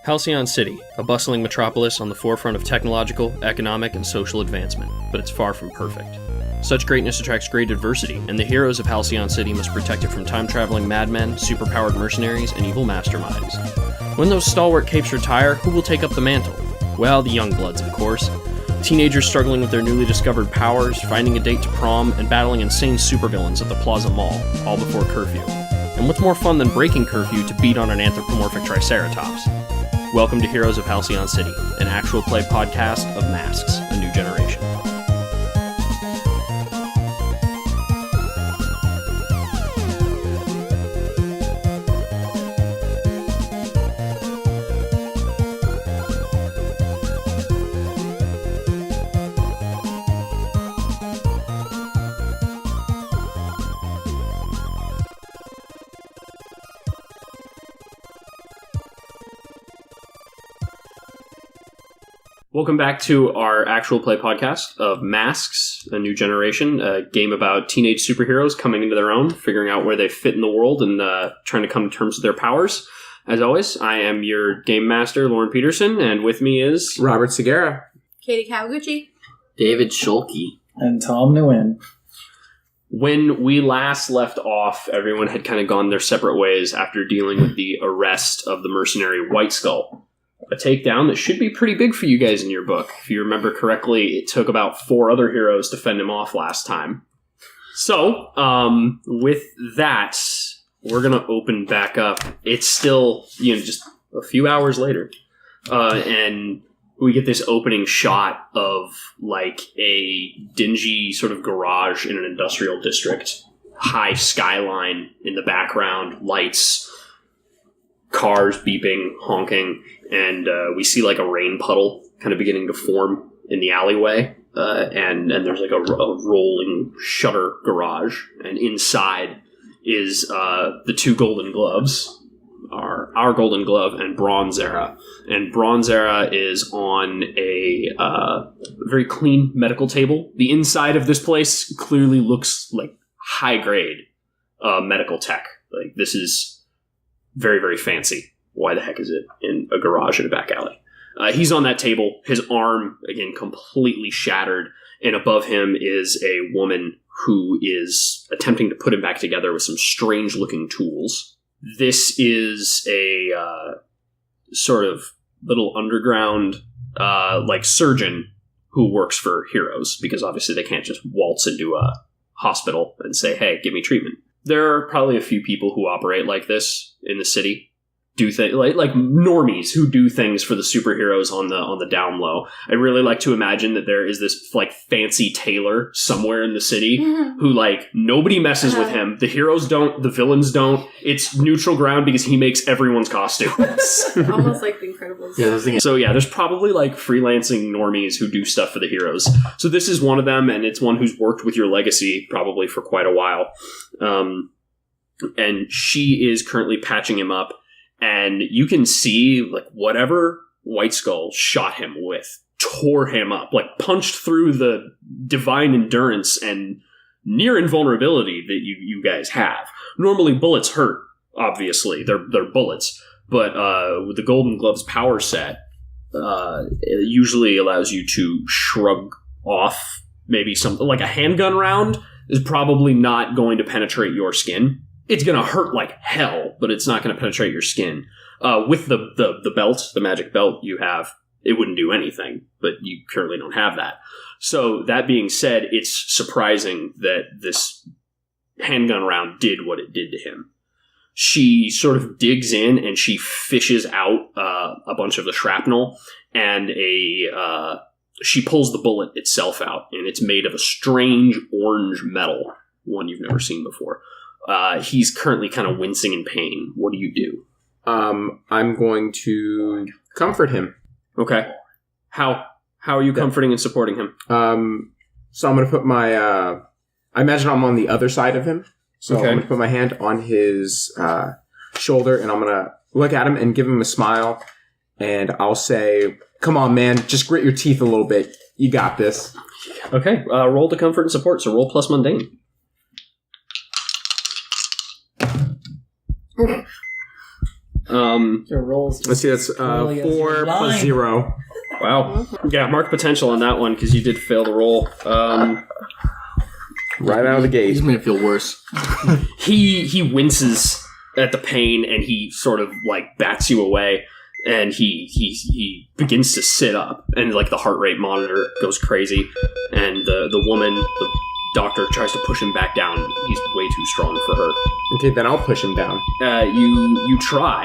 Halcyon City, a bustling metropolis on the forefront of technological, economic, and social advancement, but it's far from perfect. Such greatness attracts great adversity, and the heroes of Halcyon City must protect it from time-traveling madmen, superpowered mercenaries, and evil masterminds. When those stalwart capes retire, who will take up the mantle? Well, the young bloods, of course. Teenagers struggling with their newly discovered powers, finding a date to prom, and battling insane supervillains at the Plaza Mall, all before curfew. And what's more fun than breaking curfew to beat on an anthropomorphic Triceratops? Welcome to Heroes of Halcyon City, an actual play podcast of Masks, A New Generation. Welcome back to our actual play podcast of Masks, A New Generation, a game about teenage superheroes coming into their own, figuring out where they fit in the world, and trying to come to terms with their powers. As always, I am your game master, Lauren Peterson, and with me is... Robert Segura. Katie Kawaguchi. David Schulke. And Tom Nguyen. When we last left off, everyone had kind of gone their separate ways after dealing with the arrest of the mercenary White Skull. A takedown that should be pretty big for you guys in your book. If you remember correctly, it took about 4 other heroes to fend him off last time. So, with that, we're going to open back up. It's still, just a few hours later. And we get this opening shot of, like, a dingy sort of garage in an industrial district. High skyline in the background, lights, cars beeping, honking. And we see like a rain puddle kind of beginning to form in the alleyway. And there's like a rolling shutter garage. And inside is the 2 Golden Gloves, our Golden Glove and Bronze Era. And Bronze Era is on a very clean medical table. The inside of this place clearly looks like high grade medical tech. Like this is very, very fancy. Why the heck is it in a garage in a back alley? He's on that table, his arm, again, completely shattered, and above him is a woman who is attempting to put him back together with some strange-looking tools. This is a sort of little underground, surgeon who works for heroes, because obviously they can't just waltz into a hospital and say, hey, give me treatment. There are probably a few people who operate like this in the city. Do things like normies who do things for the superheroes on the down low. I really like to imagine that there is this like fancy tailor somewhere in the city who like nobody messes with him. The heroes don't, the villains don't. It's neutral ground because he makes everyone's costumes. Almost like The Incredibles. Yeah, So yeah, there's probably like freelancing normies who do stuff for the heroes. So this is one of them, and it's one who's worked with your legacy probably for quite a while. And she is currently patching him up. And you can see, like, whatever White Skull shot him with tore him up, like, punched through the divine endurance and near invulnerability that you guys have. Normally, bullets hurt, obviously. They're bullets. But with the Golden Gloves power set, it usually allows you to shrug off maybe something. Like, a handgun round is probably not going to penetrate your skin. It's going to hurt like hell, but it's not going to penetrate your skin. With the belt, the magic belt you have, it wouldn't do anything, but you currently don't have that. So that being said, it's surprising that this handgun round did what it did to him. She sort of digs in and she fishes out a bunch of the shrapnel, and she pulls the bullet itself out, and it's made of a strange orange metal, one you've never seen before. He's currently kind of wincing in pain. What do you do? I'm going to comfort him. Okay. How are you comforting and supporting him? So I'm going to put my... I imagine I'm on the other side of him. So okay. I'm going to put my hand on his shoulder, and I'm going to look at him and give him a smile. And I'll say, come on, man, just grit your teeth a little bit. You got this. Okay. Roll to comfort and support, so roll plus mundane. Your rolls. Let's see, that's Really, 4 plus line. 0. Wow. Yeah, mark potential on that one because you did fail the roll. Right out of the gate. He's made it feel worse. He winces at the pain and he sort of like bats you away, and he begins to sit up, and like the heart rate monitor goes crazy, and the woman, the doctor, tries to push him back down. He's way too strong for her. Okay, then I'll push him down. You try.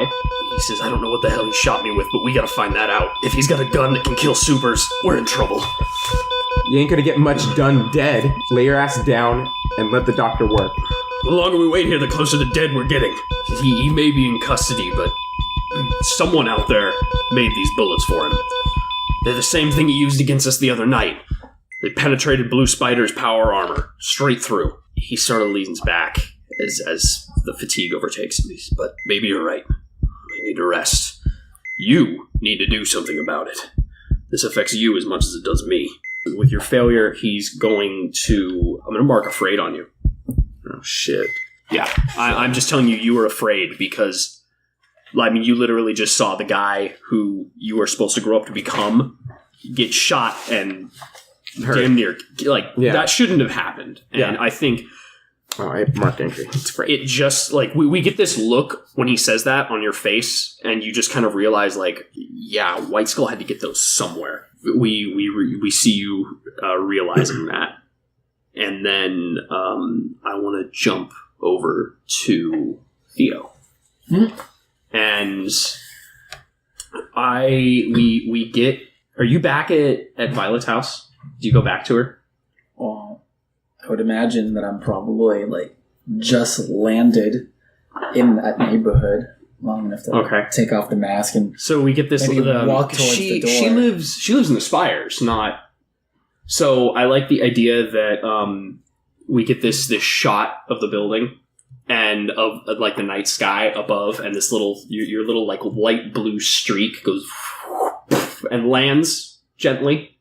He says, I don't know what the hell he shot me with, but we gotta find that out. If he's got a gun that can kill supers, we're in trouble. You ain't gonna get much done dead. Lay your ass down and let the doctor work. The longer we wait here, the closer to dead we're getting. He may be in custody, but someone out there made these bullets for him. They're the same thing he used against us the other night. They penetrated Blue Spider's power armor straight through. He sort of leans back as the fatigue overtakes him. But maybe you're right. I need to rest. You need to do something about it. This affects you as much as it does me. With your failure, he's going to... I'm going to mark afraid on you. Oh, shit. Yeah, I'm just telling you, you were afraid because, I mean, you literally just saw the guy who you were supposed to grow up to become get shot and damn near, that shouldn't have happened. And I think... Oh, I marked entry. It's afraid. It just, we get this look when he says that on your face, and you just kind of realize, yeah, White Skull had to get those somewhere. We see you realizing that. And then I want to jump over to Theo. And we get... Are you back at Violet's house? Do you go back to her? Well, I would imagine that I'm probably just landed in that neighborhood long enough to take off the mask and so we get this maybe walk towards the door. She lives in the Spires, not. So I like the idea that we get this shot of the building and of the night sky above, and this your little light blue streak goes and lands gently.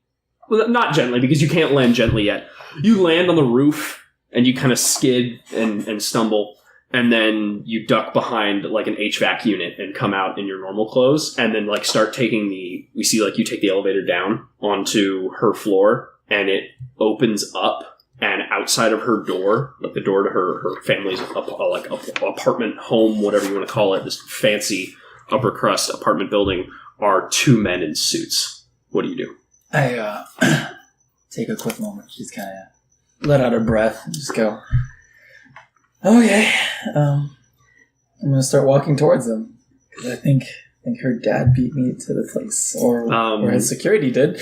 Well, not gently because you can't land gently yet. You land on the roof and you kind of skid and stumble, and then you duck behind an HVAC unit and come out in your normal clothes, and then start taking we see you take the elevator down onto her floor, and it opens up, and outside of her door, the door to her family's apartment, home, whatever you want to call it, this fancy upper crust apartment building, are two men in suits. What do you do? I take a quick moment. Just kind of let out her breath and just go, okay, I'm going to start walking towards them. Because I think her dad beat me to the place, or his security did.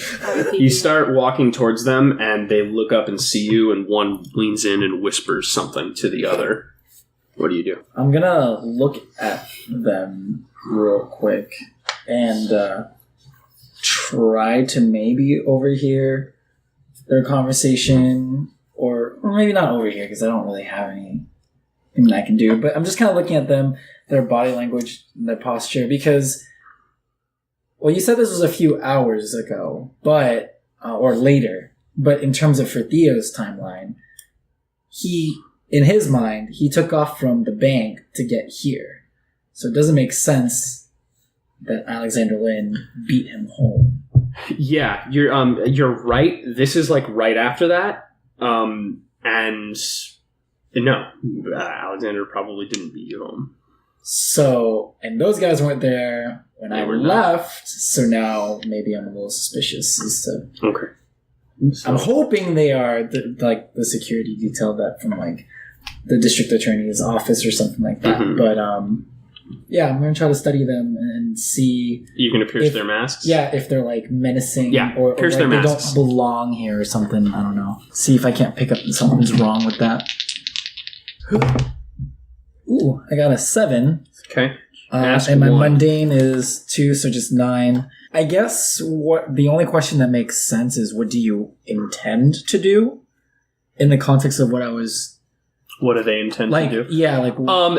You start walking towards them, and they look up and see you, and one leans in and whispers something to the other. What do you do? I'm going to look at them real quick and try to maybe overhear their conversation, or maybe not overhear because I don't really have anything that I can do, but I'm just kind of looking at them, their body language, and their posture, because, well, you said this was a few hours ago, but, or later, but in terms of for Theo's timeline, in his mind, he took off from the bank to get here. So it doesn't make sense that Alexander Lin beat him home. Yeah, you're right. This is right after that. And no, Alexander probably didn't beat you home. So, and those guys weren't there when I left, so now maybe I'm a little suspicious as to... Okay. I'm hoping they are the security detail that from the district attorney's office or something like that. Mm-hmm. But yeah, I'm gonna try to study them and see. You're gonna pierce their masks? Yeah, if they're menacing, or pierce their masks. They don't belong here or something. I don't know. See if I can't pick up something's wrong with that. Ooh, I got a 7. Okay. And my mundane is 2, so just 9. I guess the only question that makes sense is, what do you intend to do in the context of what I was... What do they intend to do? Yeah,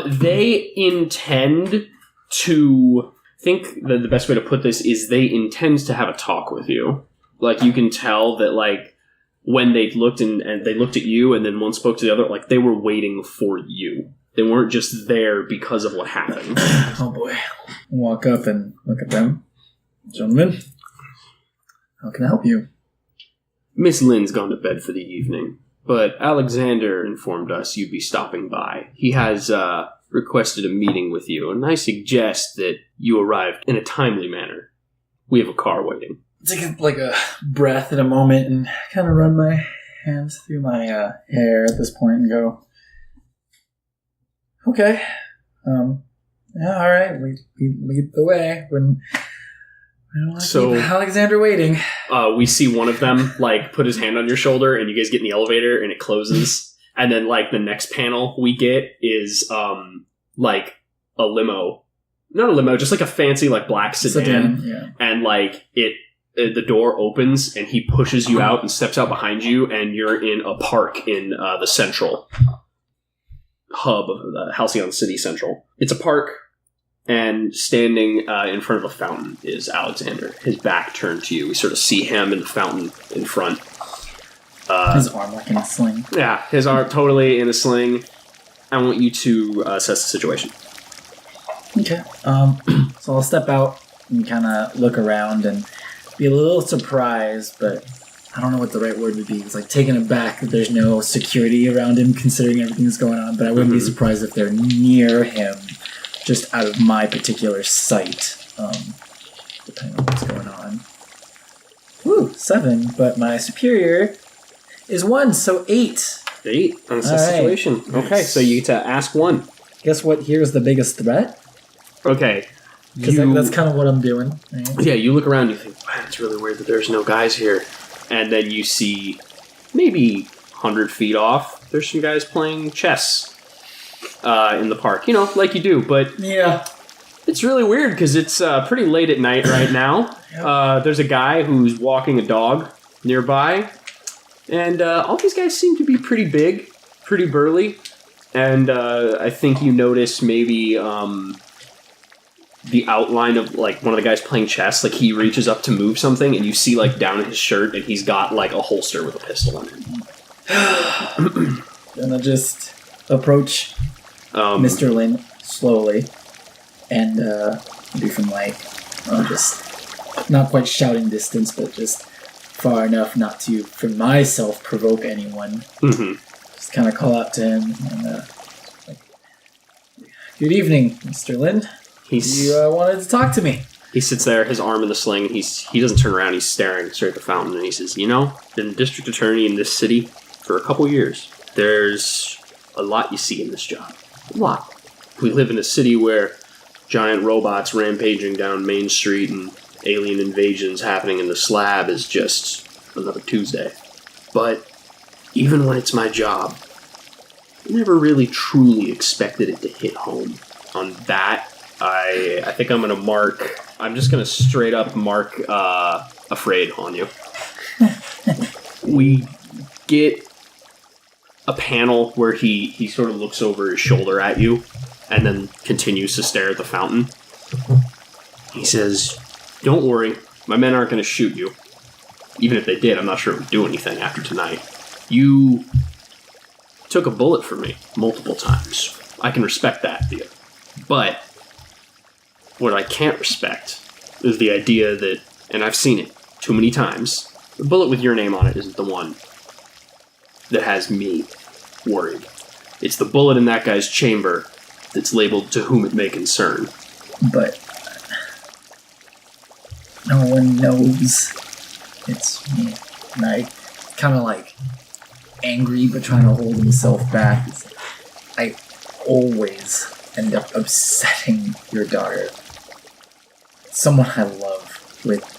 they intend to... I think the best way to put this is they intend to have a talk with you. You can tell that, when they looked and they looked at you and then one spoke to the other, they were waiting for you. They weren't just there because of what happened. Oh boy. Walk up and look at them. Gentlemen, how can I help you? Miss Lynn's gone to bed for the evening, but Alexander informed us you'd be stopping by. He has requested a meeting with you, and I suggest that you arrived in a timely manner. We have a car waiting. Take like a breath at a moment and kind of run my hands through my hair at this point and go, okay, yeah, all right, lead the way. When I don't want to keep Alexander waiting. We see one of them like put his hand on your shoulder, and you guys get in the elevator, and it closes. And then like the next panel we get is like a limo, not a limo, just like a fancy like black sedan. Yeah. And like the door opens, and he pushes you out and steps out behind you, and you're in a park in the central hub of the Halcyon City Central. It's a park. And standing in front of a fountain is Alexander, his back turned to you. We sort of see him in the fountain in front. His arm like in a sling. Yeah, his arm totally in a sling. I want you to assess the situation. Okay. So I'll step out and kind of look around and be a little surprised, but I don't know what the right word would be. It's like taken aback that there's no security around him considering everything that's going on, but I wouldn't be surprised if they're near him. Just out of my particular sight, depending on what's going on. Woo, 7, but my superior is 1, so 8. 8 on the situation. Okay, so you get to ask one. Guess what here is the biggest threat? Okay. Because that's kind of what I'm doing. Right? Yeah, you look around and you think, wow, it's really weird that there's no guys here. And then you see, maybe 100 feet off, there's some guys playing chess. In the park, you know, like you do, but yeah, it's really weird because it's pretty late at night right now. Yep. There's a guy who's walking a dog nearby, and all these guys seem to be pretty big, pretty burly, and I think you notice maybe the outline of like one of the guys playing chess. Like he reaches up to move something, and you see like down his shirt, and he's got like a holster with a pistol in it. Gonna just approach Mr. Lin slowly and be from like just not quite shouting distance, but just far enough not to, for myself, provoke anyone. Just kind of call out to him and good evening, Mr. Lin. You wanted to talk to me. He sits there, his arm in the sling, and he doesn't turn around, he's staring straight at the fountain, and he says, you know, been district attorney in this city for a couple years. There's a lot you see in this job. A lot. We live in a city where giant robots rampaging down Main Street and alien invasions happening in the slab is just another Tuesday. But even when it's my job, I never really truly expected it to hit home. On that, I think I'm just going to straight up mark afraid on you. We get a panel where he sort of looks over his shoulder at you and then continues to stare at the fountain. He says, don't worry, my men aren't going to shoot you. Even if they did, I'm not sure it would do anything after tonight. You took a bullet for me multiple times. I can respect that, Theo. But what I can't respect is the idea that, and I've seen it too many times, the bullet with your name on it isn't the one that has me worried. It's the bullet in that guy's chamber that's labeled to whom it may concern. But no one knows it's me. And I kind of like angry but trying to hold himself back. I always end up upsetting your daughter. Someone I love with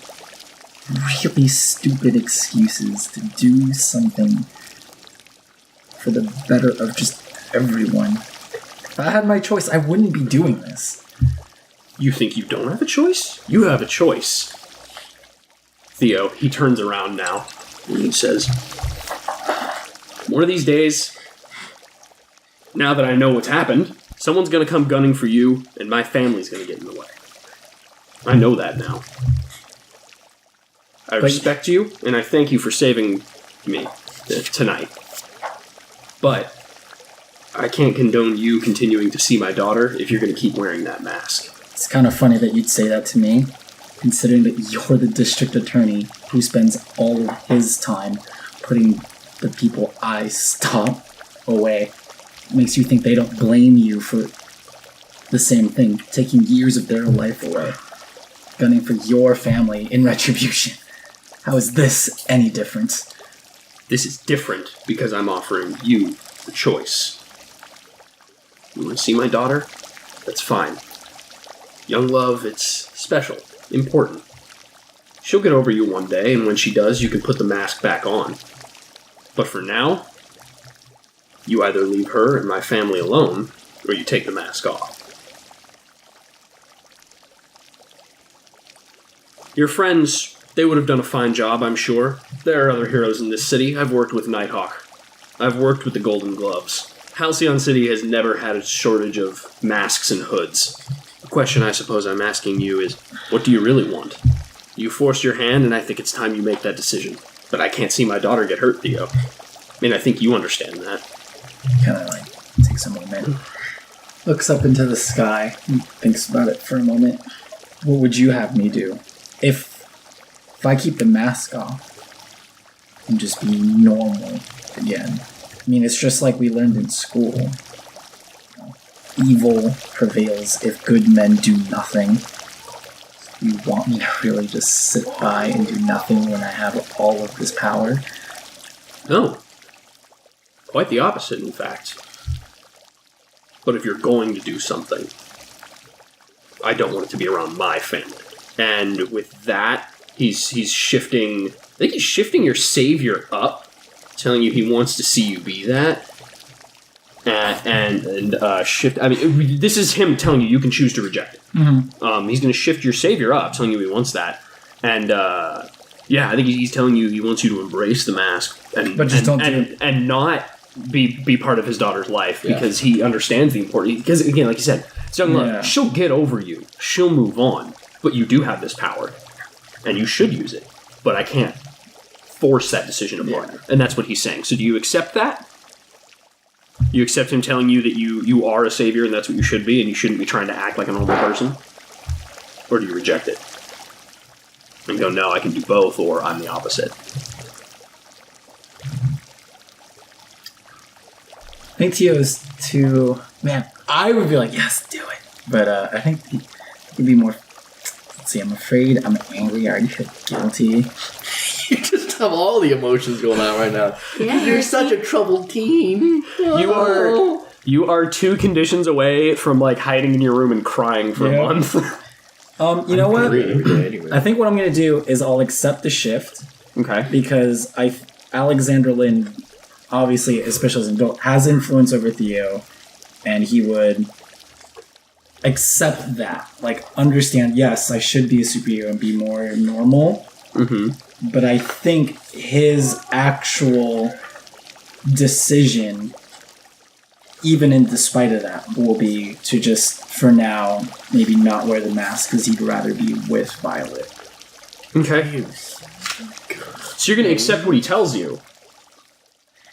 really stupid excuses to do something for the better of just everyone. If I had my choice, I wouldn't be doing this. You think you don't have a choice? You have a choice. Theo, he turns around now and he says, one of these days, now that I know what's happened, someone's going to come gunning for you and my family's going to get in the way. I know that now. I respect you, and I thank you for saving me tonight. But I can't condone you continuing to see my daughter if you're going to keep wearing that mask. It's kind of funny that you'd say that to me, considering that you're the district attorney who spends all of his time putting the people I stop away. It makes you think they don't blame you for the same thing, taking years of their life away, gunning for your family in retribution. How is this any different? This is different because I'm offering you the choice. You want to see my daughter? That's fine. Young love, it's special, important. She'll get over you one day, and when she does, you can put the mask back on. But for now, you either leave her and my family alone, or you take the mask off. Your friends, they would have done a fine job, I'm sure. There are other heroes in this city. I've worked with Nighthawk. I've worked with the Golden Gloves. Halcyon City has never had a shortage of masks and hoods. The question I suppose I'm asking you is, what do you really want? You forced your hand, and I think it's time you make that decision. But I can't see my daughter get hurt, Theo. And I think you understand that. Kind of like takes a moment, looks up into the sky, and thinks about it for a moment. What would you have me do? If I keep the mask off and just be normal again. I mean, it's just like we learned in school. Evil prevails if good men do nothing. You want me to really just sit by and do nothing when I have all of this power? No. Quite the opposite, in fact. But if you're going to do something, I don't want it to be around my family. And with that, he's shifting... I think he's shifting your savior up, telling you he wants to see you be that. And shift... I mean, this is him telling you can choose to reject it. Mm-hmm. He's going to shift your savior up, telling you he wants that. And, yeah, I think he's telling you he wants you to embrace the mask. But just don't do it. And not be part of his daughter's life, because he understands the importance. Because, again, like you said, it's young love. Yeah. She'll get over you. She'll move on. But you do have this power. And you should use it. But I can't force that decision upon you. And that's what he's saying. So do you accept that? You accept him telling you that you are a savior and that's what you should be, and you shouldn't be trying to act like a normal person? Or do you reject it? And go, no, I can do both, or I'm the opposite. I think Tio's too... Man, I would be like, yes, do it. But I think he'd be more... Let's see, I'm afraid, I'm angry, I already feel guilty. You just have all the emotions going on right now. Yeah, You're such a troubled teen. You are 2 conditions away from like hiding in your room and crying for a month. You know what? Every day anyway. I think what I'm going to do is I'll accept the shift, Okay. because Alexander Lynn, obviously, especially as an adult, has influence over Theo, and he would accept that. Like, understand, yes, I should be a superhero and be more normal, Mm-hmm. but I think his actual decision, even in despite of that, will be to just, for now, maybe not wear the mask because he'd rather be with Violet. Okay. So you're going to accept what he tells you.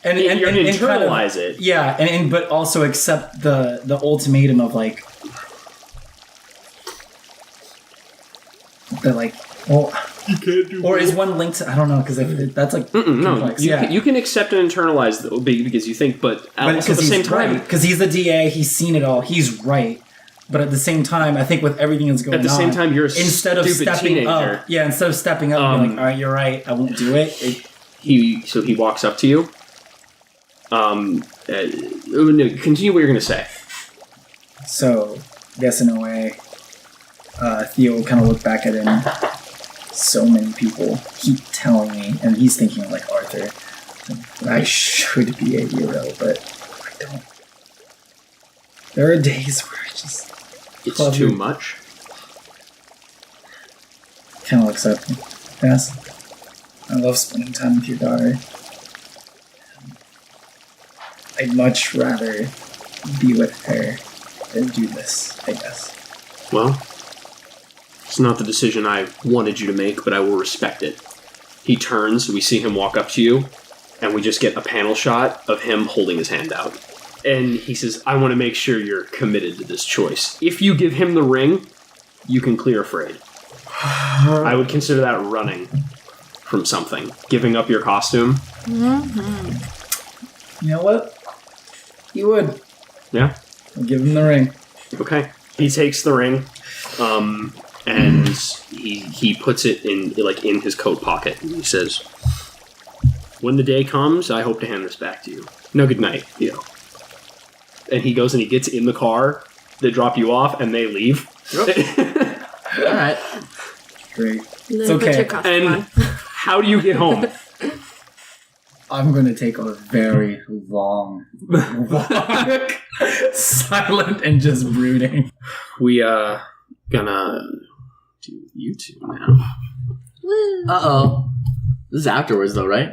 And You're going to and kind of- internalize it. Yeah, and but also accept the ultimatum of like that, like, well, You can't do or is one linked to, I don't know, because that's like No, complex. you can accept and internalize the because you think, but also at the same time, because he's the DA, he's seen it all, he's right. But at the same time, I think with everything that's going on, at the same time, you're a instead of stupid stepping teenager. up, instead of stepping up and being like, all right, you're right, I won't do it. He walks up to you. No, continue what you're going to say. So, I guess in a way, Theo will kind of look back at him. So many people keep telling me, and he's thinking like Arthur, that I should be a hero, but I don't. There are days where I just It's Love too you. much. kind of looks up. Yes, I love spending time with your daughter. I'd much rather be with her than do this, I guess. Well, it's not the decision I wanted you to make, but I will respect it. He turns, we see him walk up to you, and we just get a panel shot of him holding his hand out. And he says, I want to make sure you're committed to this choice. If you give him the ring, you can clear afraid. I would consider that running from something. Giving up your costume. You know what? You would. Yeah. I'll give him the ring. Okay. He takes the ring, and he puts it in his coat pocket. And he says, "When the day comes, I hope to hand this back to you. No, good night, Theo." And he goes and he gets in the car. They drop you off, and they leave. All right. Great. And then It's put okay. your costume And on. how do you get home? I'm going to take a very long walk. Silent and just brooding. We gonna do you two now. Woo. Uh-oh. This is afterwards, though, right?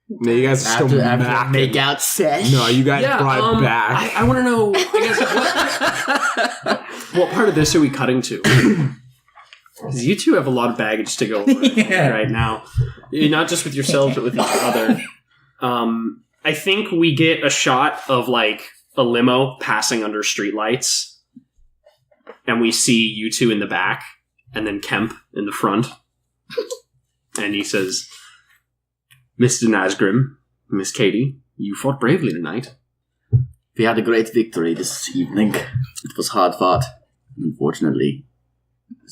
No, you guys are still After macking. make out sesh? No, you guys brought it back. I want to know. I guess what part of this are we cutting to? 'Cause you two have a lot of baggage to go over right now. Not just with yourselves, but with each other. I think we get a shot of like a limo passing under streetlights, and we see you two in the back, and then Kemp in the front. And he says, "Mr. Nasgrim, Miss Katie, you fought bravely tonight." We had a great victory this evening. It was hard fought. Unfortunately,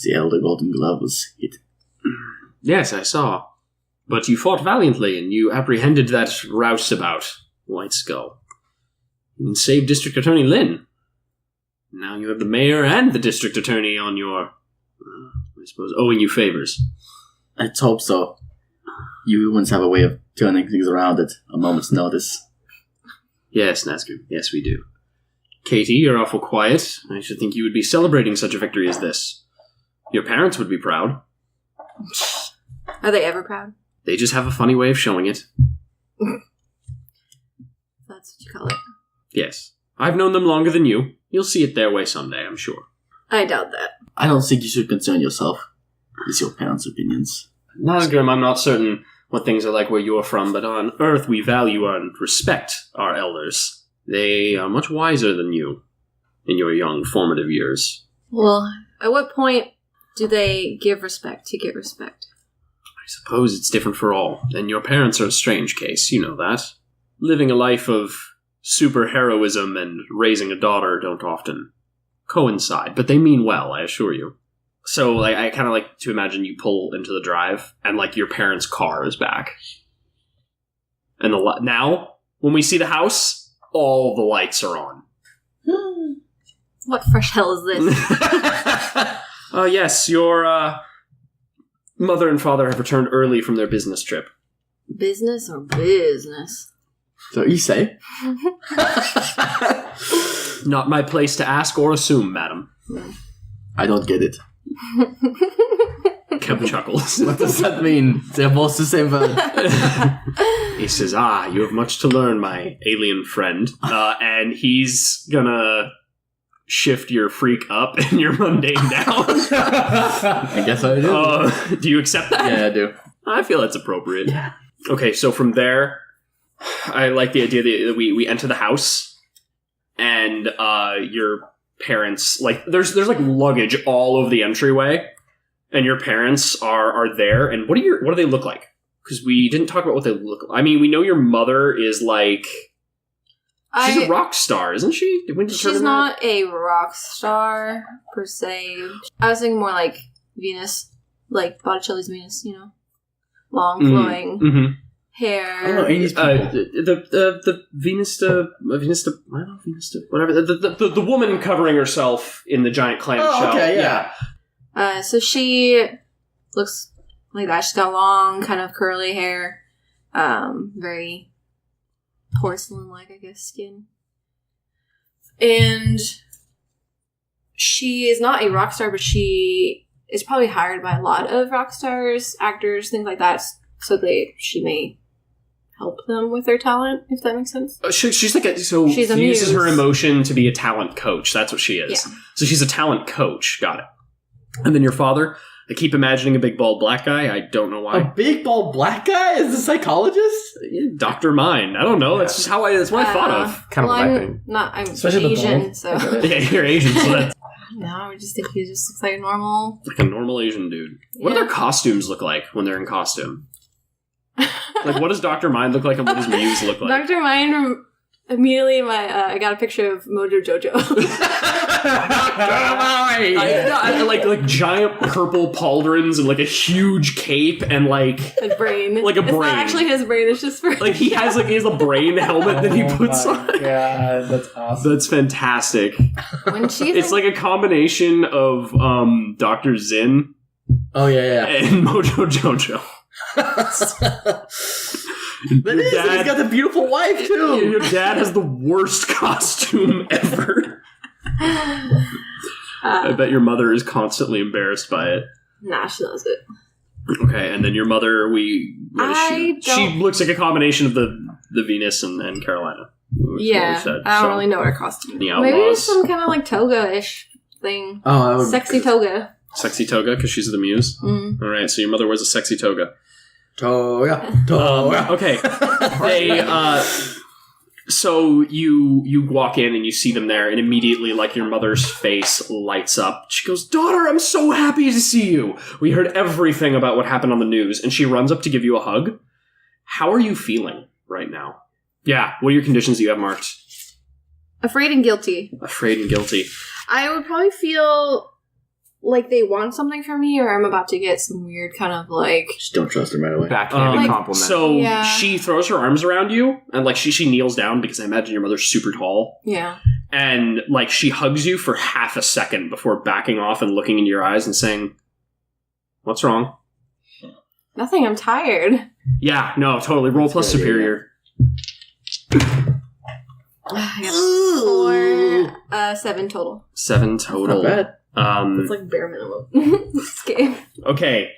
the Elder Golden Glove was hit. Yes, I saw. But you fought valiantly, and you apprehended that roustabout, White Skull. You saved District Attorney Lynn. Now you have the mayor and the district attorney on your, I suppose, owing you favors. Let's hope so. You humans have a way of turning things around at a moment's notice. Yes, Nazgul, yes we do. Katie, you're awful quiet. I should think you would be celebrating such a victory as this. Your parents would be proud. Are they ever proud? They just have a funny way of showing it. That's what you call it. Yes. I've known them longer than you. You'll see it their way someday, I'm sure. I doubt that. I don't think you should concern yourself with your parents' opinions. Nazgrim, I'm not certain what things are like where you're from, but on Earth we value and respect our elders. They are much wiser than you in your young, formative years. Well, at what point do they give respect to get respect? I suppose it's different for all, and your parents are a strange case, you know that. Living a life of super-heroism and raising a daughter don't often coincide, but they mean well, I assure you. So, like, I kind of like to imagine you pull into the drive, and, like, your parents' car is back. And now, when we see the house, all the lights are on. What fresh hell is this? Yes, your mother and father have returned early from their business trip. Business or business? So you say? Not my place to ask or assume, madam. I don't get it. Kemp chuckles. What does that mean? They're both the same word. He says, you have much to learn, my alien friend. And he's gonna shift your freak up and your mundane down. I guess I do. Do you accept that? Yeah, I do. I feel that's appropriate. Yeah. Okay, so from there, I like the idea that we enter the house, and your parents, like, there's like luggage all over the entryway, and your parents are there. And what do they look like? Because we didn't talk about what they look like. I mean, we know your mother is like, she's a rock star, isn't she? Did we determine She's that? not a rock star, per se. I was thinking more like Venus. Like Botticelli's Venus, you know? Long, flowing Mm-hmm. hair. I don't know any of these people. The Venus whatever, the woman covering herself in the giant clam shell. Oh, okay, yeah. So she looks like that. She's got long, kind of curly hair. Very porcelain-like, I guess, skin. And she is not a rock star, but she is probably hired by a lot of rock stars, actors, things like that, so she may help them with their talent, if that makes sense. She's like she's a muse. uses her emotion to be a talent coach. That's what she is. Yeah. So she's a talent coach. Got it. And then your father, I keep imagining a big bald black guy. I don't know A why. big bald black guy is a psychologist? Dr. Mind. I don't know. That's just that's what I thought of. Kind of well, my I'm thing. I'm Especially the Asian, bald. so Yeah, you're Asian, so that's I don't know. I just think he just looks like a normal. Like a normal Asian dude. What do Yeah. their costumes look like when they're in costume? Like, what does Dr. Mind look like and what does Muse look like? Dr. Mind, immediately I got a picture of Mojo Jojo. I like giant purple pauldrons and like a huge cape and like A brain. Like a It's brain. not actually his brain, it's just for. he has a brain helmet that he puts Oh on. my god, that's awesome. That's fantastic. When she's It's like a combination of Dr. Zin Oh yeah, and Mojo Jojo. yeah. That Your is, and he's got the beautiful wife too. Your dad has the worst costume ever. I bet your mother is constantly embarrassed by it. Nah, she loves it. Okay, and then your mother, what is she? She don't- looks like a combination of the Venus and Carolina. was what we Yeah, said. I don't So, really know her costume. The Maybe Outlaws. just some kind of like toga-ish thing. Oh, I would, Sexy toga. Sexy toga, because she's the muse. Mm. All right, so your mother wears a sexy toga. Toga, toga. Okay, they so you walk in and you see them there, and immediately, like, your mother's face lights up. She goes, "Daughter, I'm so happy to see you. We heard everything about what happened on the news," and she runs up to give you a hug. How are you feeling right now? Yeah, what are your conditions that you have marked? Afraid and guilty. Afraid and guilty. I would probably feel like they want something from me, or I'm about to get some weird kind of like. Just don't trust him right away. Backhanded Like, compliment. So Yeah. she throws her arms around you, and like she kneels down because I imagine your mother's super tall, Yeah. and like she hugs you for half a second before backing off and looking into your eyes and saying, "What's wrong?" Nothing, I'm tired. Yeah, no, totally. Roll plus good, yeah, superior. I got 4, 7 total. 7 total. Not bad. It's like bare minimum. This game. Okay,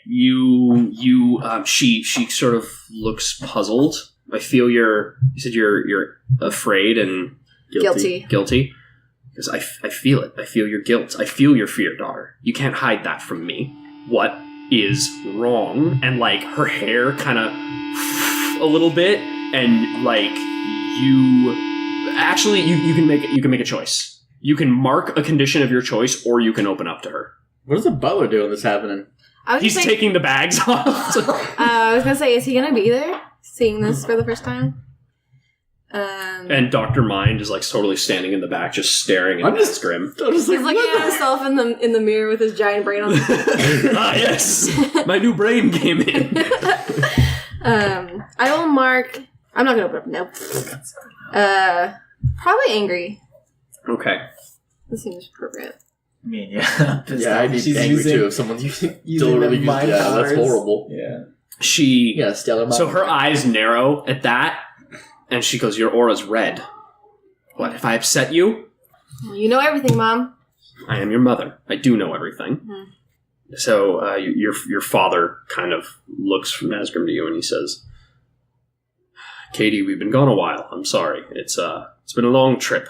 she sort of looks puzzled. I feel you said you're afraid and Guilty. guilty. Because I feel it. I feel your guilt. I feel your fear, daughter. You can't hide that from me. What is wrong? And like her hair kind of a little bit, and like you can make a choice. You can mark a condition of your choice, or you can open up to her. What does the butler do when this is happening? I was He's gonna say, taking the bags off. I was gonna say, is he gonna be there seeing this for the first time? And Dr. Mind is like totally standing in the back, just staring at I'm just- Grim. I'm just he's looking at himself in the mirror with his giant brain on. Ah, yes, my new brain came in. I will mark. I'm not gonna open up. Nope. Probably angry. Okay. This seems appropriate. I mean, yeah. Yeah, I'd be She's angry using, too if someone using still really the used. mind Yeah, that's powers. horrible. Yeah. She. Yeah, stellar mind. So her eyes narrow at that, and she goes, "Your aura's red. What? If I upset you? Well, you know everything, Mom. I am your mother. I do know everything." Mhm. So your father kind of looks from Nazgrim to you, and he says, "Katie, we've been gone a while. I'm sorry. It's been a long trip.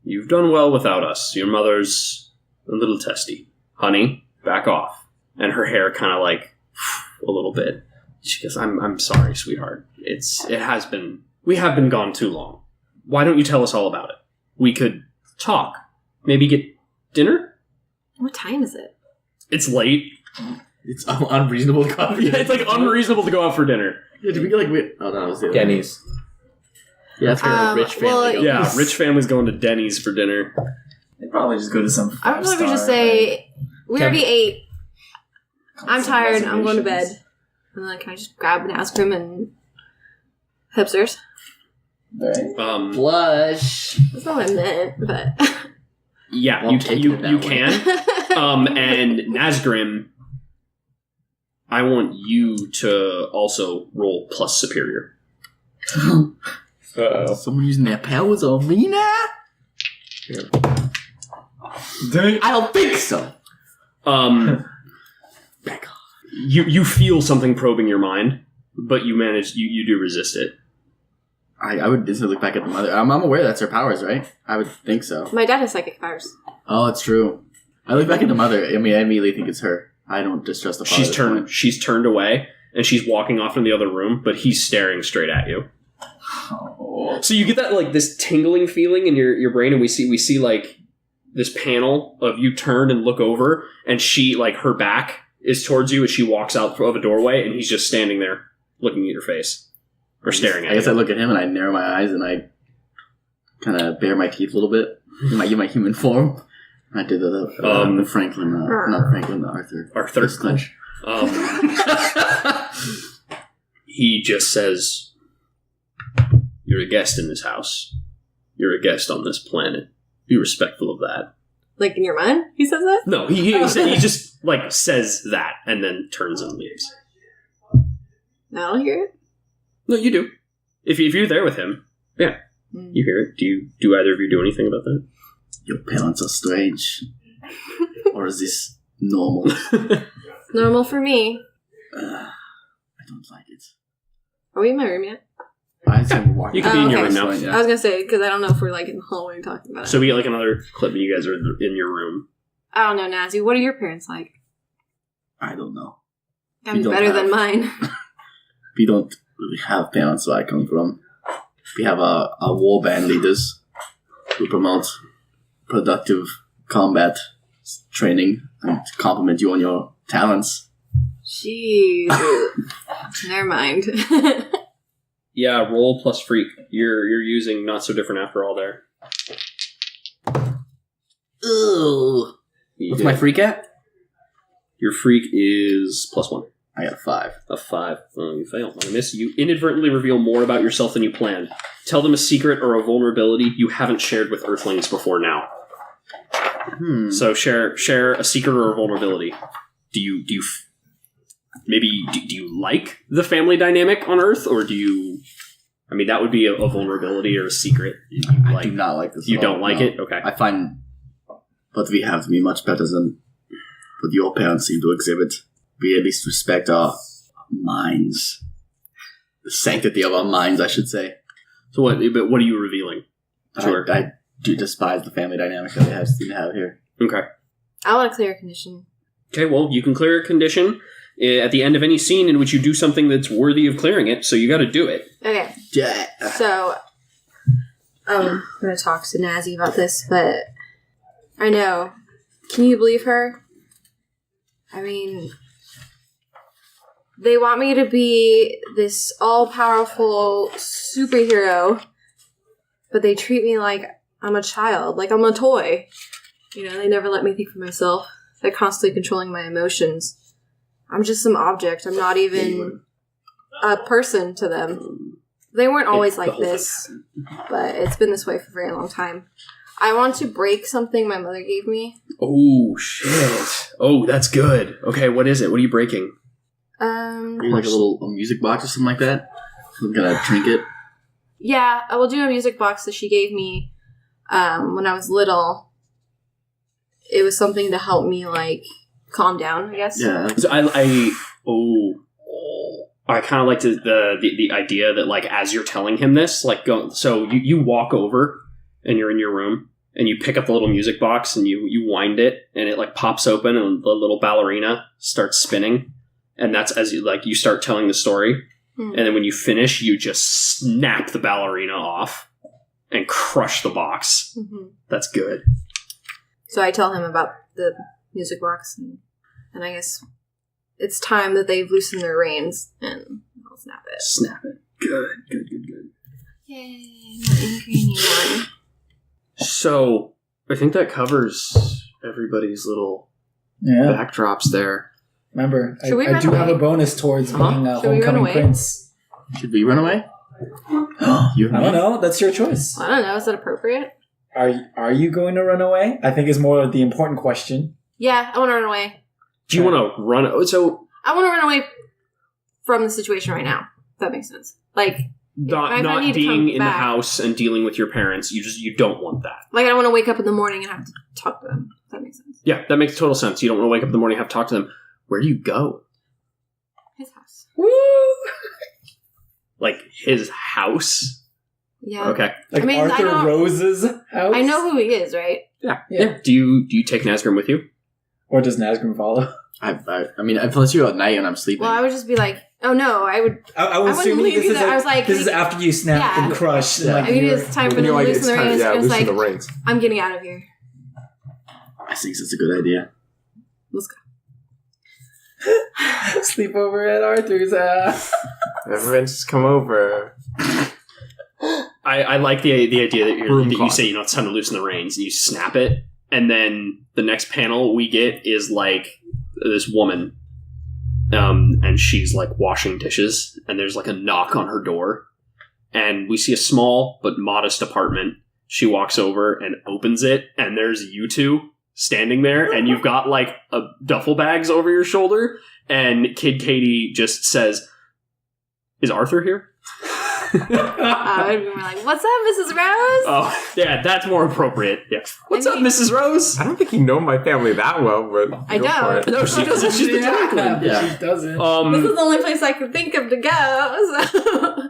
You've done well without us. Your mother's a little testy. Honey, back off." And her hair kind of like a little bit. She goes, I'm sorry, sweetheart. We have been gone too long. Why don't you tell us all about it? We could talk. Maybe get dinner? What time is it? It's late. It's unreasonable to go. Yeah, it's like unreasonable to go out for dinner. Yeah, did we get like wait? Oh no, it was the other Denny's. one. Yeah, that's where a rich family well, goes. Yeah, rich family's going to Denny's for dinner. They probably just go to some. I would probably five-star, just say, we Kevin- already ate. I'm some tired. I'm going to bed. reservations. And then can I just grab an ice cream and hipsters? Right. Blush. That's not what I meant, but Yeah, Well, you take you, it that you way. can. And Nazgrim, I want you to also roll plus superior. Uh-oh. Someone using their powers on me now? I don't think so. Back off. You feel something probing your mind, but you do resist it. I would instantly look back at the mother. I'm aware that's her powers, right? I would think so. my dad has psychic powers. Oh, it's true. I look back at the mother. I mean, I immediately think it's her. I don't distrust the father. at this She's turned away, and she's walking off in the other room, but he's staring straight at you. Oh. So you get that like this tingling feeling in your brain, and we see like this panel of you turn and look over, and she, like, her back is towards you as she walks out of a doorway, and he's just standing there looking at your face. Or staring at you. I guess I look at him and I narrow my eyes and I kind of bare my teeth a little bit in my human form. I did the Franklin, not Franklin, the Arthur. Fist punch. He just says, "You're a guest in this house. You're a guest on this planet. Be respectful of that." Like in your mind, he says that? No, he just like says that and then turns and leaves. I don't hear it. No, you do. If you're there with him, yeah, you hear it. Do either of you do anything about that? Your parents are strange. Or is this normal? Normal for me. I don't like it. Are we in my room yet? I said we're walking. You could be in your room now. I was gonna say, because I don't know if we're like in the hallway talking about it. So we get like another clip and you guys are in your room. I don't know, Nazi. What are your parents like? I don't know. I'm better than mine. We don't really have parents where I come from. We have our war band leaders who promote productive combat training and compliment you on your talents. Jeez. Never mind. Yeah, roll plus freak. You're using not so different after all there. Ooh. What's my freak at? Your freak is +1. I got a 5. A 5. Oh, you fail. On a miss. You inadvertently reveal more about yourself than you planned. Tell them a secret or a vulnerability you haven't shared with Earthlings before now. So share a secret or a vulnerability. Do you like the family dynamic on Earth, or do you? I mean, that would be a vulnerability or a secret. I do not like this. You at all, don't like no. it? Okay. I find what we have to be much better than what your parents seem to exhibit. We at least respect our minds, the sanctity of our minds, I should say. So what? But what are you revealing? Sure. I do despise the family dynamic that they seem to have here. Okay. I want to clear a condition. Okay. Well, you can clear a condition at the end of any scene in which you do something that's worthy of clearing it. So you got to do it. Okay. Yeah. So, I'm going to talk to Nazi about this, but I know. Can you believe her? I mean, they want me to be this all-powerful superhero, but they treat me like I'm a child, like I'm a toy. You know, they never let me think for myself. They're constantly controlling my emotions. I'm just some object. I'm not even a person to them. They weren't always like this, but it's been this way for a very long time. I want to break something my mother gave me. Oh, shit. Oh, that's good. Okay, what is it? What are you breaking? Like a music box or something like that? Some kind of trinket? Yeah, I will do a music box that she gave me when I was little. It was something to help me, like, calm down, I guess. Yeah. So I kind of like the idea that, like, as you're telling him this, like, so you walk over and you're in your room and you pick up the little music box and you wind it and it, like, pops open and the little ballerina starts spinning. And that's as you start telling the story. And then when you finish, you just snap the ballerina off and crush the box. Mm-hmm. That's good. So I tell him about the music box, and I guess it's time that they've loosened their reins, and I'll snap it. Snap it. Good. Yay, not angry anymore. So, I think that covers everybody's little backdrops there. Remember, Should we I run do away? have a bonus towards being a Should we run homecoming away? prince. Should we run away? I don't know. That's your choice. I don't know, is that appropriate? Are you going to run away? I think is more the important question. Yeah, I want to run away. Do you want to run? So, I want to run away from the situation right now. If that makes sense. Like, I not need to being come in the back. house and dealing with your parents, you don't want that. I don't want to wake up in the morning and have to talk to them. If that makes sense. Yeah, that makes total sense. You don't want to wake up in the morning and have to talk to them. Where do you go? His house. Woo! Like his house? Yeah. Okay. Like I mean, I Arthur don't- Rose's house? I know who he is, right? Yeah. Do you take Nazgrim with you? Or does Nazgrim follow? I mean, unless you're at night and I'm sleeping. Well, I would just be like, oh no, I would. I was wouldn't assuming leave this you is there. I was like, this is after you snap Yeah. and crush. And Yeah. like I mean, you're- it's time for When them you're to like, loosen it's the time, reins. yeah, And it's loosen like, the reins. I'm getting out of here. I think that's a good idea. Let's go. Sleep over at Arthur's house. Everyone just come over. I like the idea that Broom that you closet. say, it's time to loosen the reins, and you snap it, and then the next panel we get is like this woman, and she's like washing dishes, and there's like a knock on her door, and we see a small but modest apartment. She walks over and opens it, and there's you two standing there, and you've got like a duffel bags over your shoulder, and Kid Katie just says, "Is Arthur here?" And we were like, "What's up, Mrs. Rose?" Oh, yeah, that's more appropriate. Yeah. What's up, Mrs. Rose? I don't think you know my family that well, but I go don't. for it. No, she doesn't. She's the drag queen. but Yeah. she doesn't. This is the only place I could think of to go. So.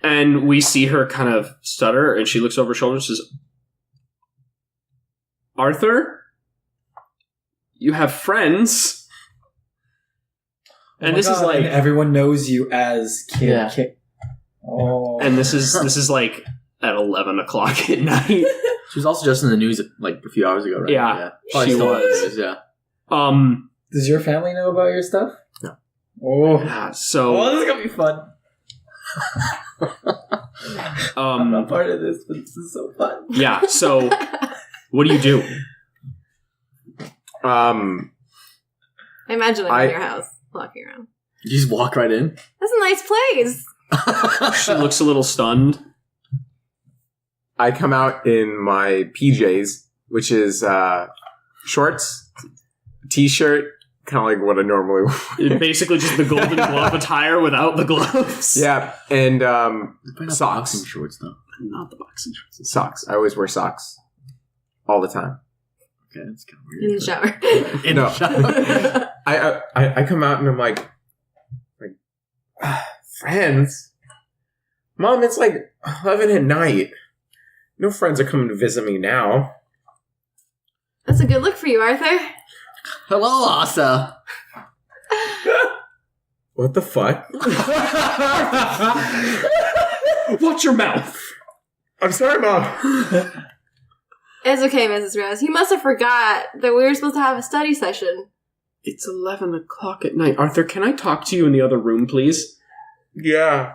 And we see her kind of stutter, and she looks over her shoulder and says, "Arthur, you have friends?" Oh And my this is God, like, and everyone knows you as Kid. Yeah. Kid. Oh. and this is like at 11 o'clock at night. She was also just in the news like a few hours ago, right? Yeah, Probably she still in the was. news, yeah. Does your family know about your stuff? No. Oh. So, Oh, this is gonna be fun. I'm not part of this, but this is so fun. yeah. So, what do you do? I imagine I'm I- in your house walking around. You just walk right in. That's a nice place. She looks a little stunned. I come out in my PJs, which is shorts, t-shirt, kind of like what I normally wear. Basically, just the Golden Glove attire without the gloves. Yeah, and Probably not Socks. boxing shorts, though. Not the boxing shorts. socks. I always wear socks all the time. Okay, that's kind of In weird. the shower. In No. the shower. I come out and I'm like friends? Mom, it's like 11 at night. No friends are coming to visit me now. That's a good look for you, Arthur. Hello, Asa. What the fuck? Watch your mouth. I'm sorry, Mom. It's okay, Mrs. Rose. You must have forgot that we were supposed to have a study session. It's 11 o'clock at night. Arthur, can I talk to you in the other room, please? Yeah.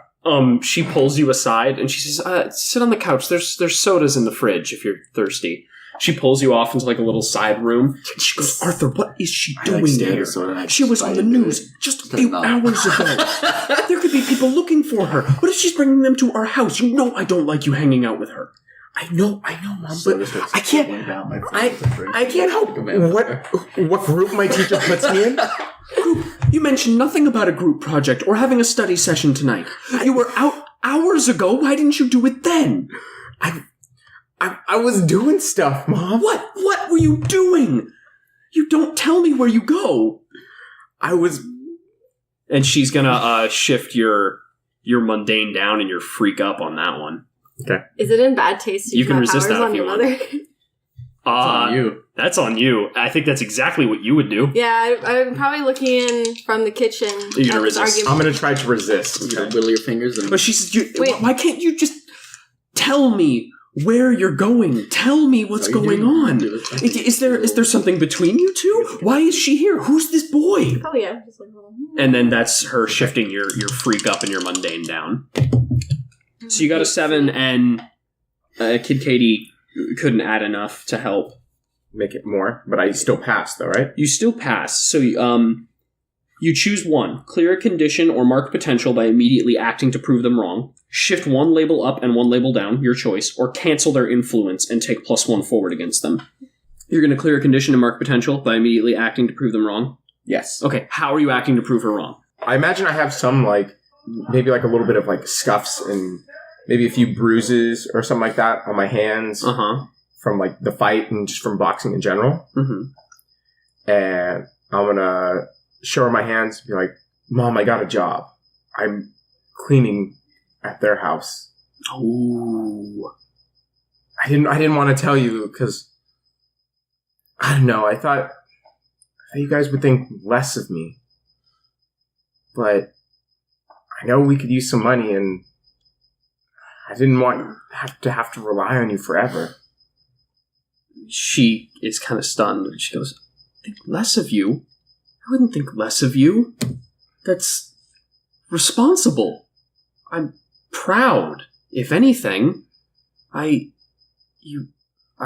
She pulls you aside and she says, sit on the couch. There's sodas in the fridge if you're thirsty. She pulls you off into like a little side room. And she goes, Arthur, what is she doing here? She was on the news just 8 hours ago. There could be people looking for her. What if she's bringing them to our house? You know I don't like you hanging out with her. I know, Mom, but I can't help What group my teacher puts me in? Group. You mentioned nothing about a group project or having a study session tonight. You were out hours ago. Why didn't you do it then? I was doing stuff, Mom. What? What were you doing? You don't tell me where you go. I was... And she's gonna shift your mundane down and your freak up on that one. Is it in bad taste to You use can my resist powers that if on you your want. mother? on you. That's on you. I think that's exactly what you would do. Yeah, I'm probably looking in from the kitchen. You're gonna at this resist. argument. I'm gonna try to resist. You gotta whittle your fingers and But she says, Wait. why can't you just tell me where you're going? Tell me what's going on. Is there something between you two? Why is she here? Who's this boy? Oh yeah, just like And then that's her shifting your freak up and your mundane down. So you got a 7, and Kid Katie couldn't add enough to help. Make it more, but I still pass, though, right? You still pass. So you choose one. Clear a condition or mark potential by immediately acting to prove them wrong. Shift one label up and one label down, your choice, or cancel their influence and take +1 forward against them. You're going to clear a condition and mark potential by immediately acting to prove them wrong? Yes. Okay, how are you acting to prove her wrong? I imagine I have some, maybe a little bit of, scuffs and maybe a few bruises or something like that on my hands Uh-huh. from, the fight and just from boxing in general. Mm-hmm. And I'm gonna show her my hands and be like, Mom, I got a job. I'm cleaning at their house. Ooh. I didn't want to tell you because I don't know. I thought you guys would think less of me, but I know we could use some money, and I didn't want have to rely on you forever. she is kind of stunned, and she goes, "Think less of you? I wouldn't think less of you. That's responsible. I'm proud. If anything, I'm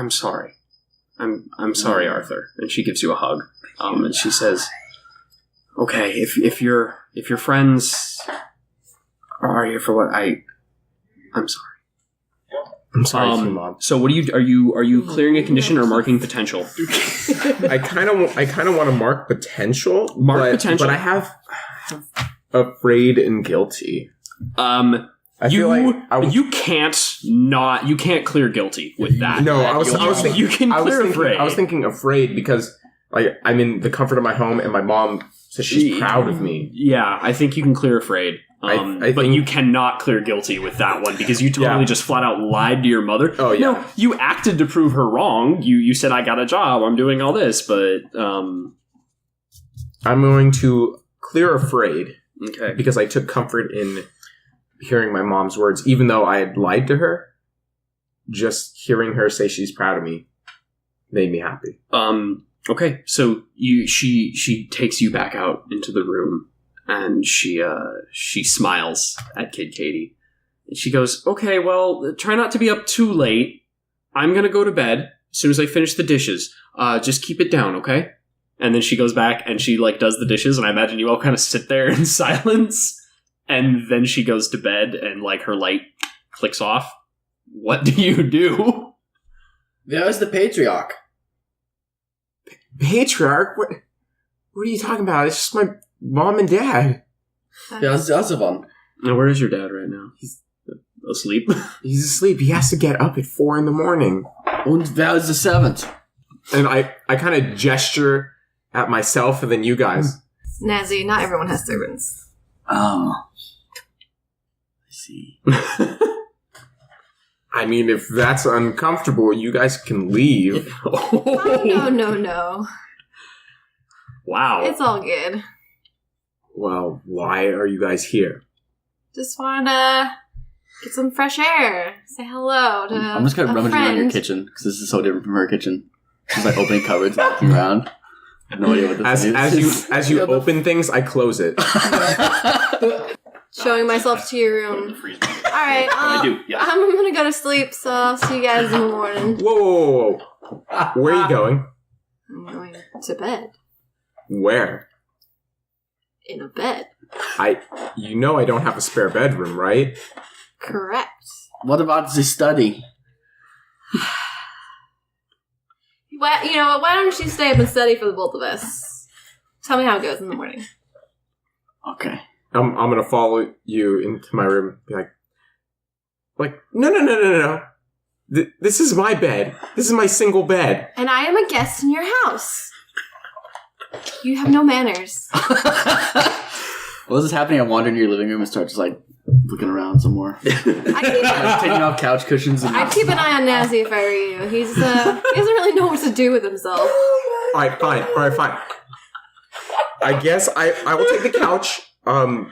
sorry. I'm sorry, Arthur." And she gives you a hug. And she says, "Okay, if your friends are here for what I'm sorry." I'm sorry, Mom. So what are you clearing a condition or marking potential? I kind of want to mark potential. Potential. But I have afraid and guilty. I feel like you can't clear guilty with that. No, I was thinking you can clear afraid. I was thinking afraid because like I'm in the comfort of my home and my mom says she's proud of me. Yeah, I think you can clear afraid. But you cannot clear guilty with that one because you totally just flat out lied to your mother. Oh, yeah. No, you acted to prove her wrong. You said, "I got a job. I'm doing all this," but I'm going to clear afraid. Okay. Because I took comfort in hearing my mom's words, even though I had lied to her. Just hearing her say she's proud of me made me happy. Okay, so she takes you back out into the room, and she smiles at Kid Katie, and she goes, "Okay, well, try not to be up too late. I'm gonna go to bed as soon as I finish the dishes. Just keep it down, okay?" And then she goes back and she does the dishes, and I imagine you all kind of sit there in silence. And then she goes to bed, and her light clicks off. What do you do? There's the patriarch. Patriarch? What are you talking about? It's just my mom and dad. There's the other one. Now, where is your dad right now? He's asleep. He's asleep. He has to get up at 4 a.m. And there's the seventh. And I kind of gesture at myself and then you guys. Nazi, not everyone has servants. Oh. I see. I mean, if that's uncomfortable, you guys can leave. Oh, no. Wow. It's all good. Well, why are you guys here? Just wanted to get some fresh air. Say hello to I'm just gonna a rummage around your friend. kitchen because this is so different from her kitchen. Just opening cupboards, walking around. I have no idea what this is. As you open things, I close it. Showing myself to your room. Alright, I do, yeah. I'm gonna go to sleep, so I'll see you guys in the morning. Whoa. Where are you going? I'm going to bed. Where? In a bed. You know I don't have a spare bedroom, right? Correct. What about the study? Well, you know what? Why don't you stay up and study for the both of us? Tell me how it goes in the morning. Okay. I'm gonna follow you into my room. Be like, no. This is my bed. This is my single bed. And I am a guest in your house. You have no manners. What is happening? I wander into your living room and start just looking around some more. Taking off couch cushions. And I'd keep an eye on Nazi if I were you. He doesn't really know what to do with himself. All right, fine. I guess I will take the couch. In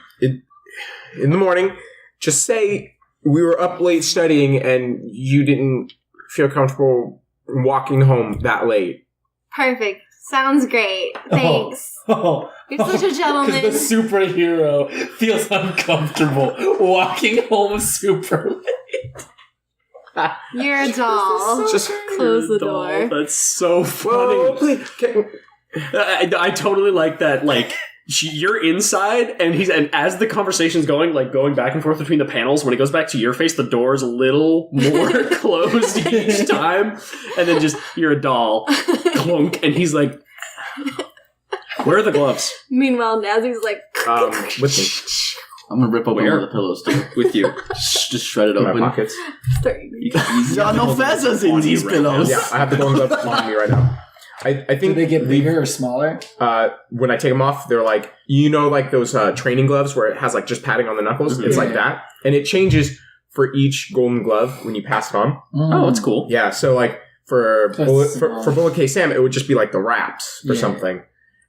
the morning, just say we were up late studying and you didn't feel comfortable walking home that late. Perfect. Sounds great. Thanks. Oh, You're such a gentleman. because the superhero feels uncomfortable walking home super late. You're a doll. Just close the door. That's so funny. Whoa, please. I totally like that. You're inside, and as the conversation's going, going back and forth between the panels, when it goes back to your face, the door's a little more closed each time, and then just, you're a doll. Clunk, and he's like, "Where are the gloves?" Meanwhile, Nazi's like, With me. I'm gonna rip open Where? one of the pillows too. With you. Just shred it In my open. pockets. There are no feathers in these pillows. Yeah, I have the golden gloves on me right now. I Do think they get bigger or smaller? when I take them off, they're those training gloves where it has just padding on the knuckles. Mhm. It's like that, and it changes for each golden glove when you pass it on. Oh, that's cool. Yeah, so for That's Bullet, small. for Bullet K Sam, it would just be the wraps or Yeah. something,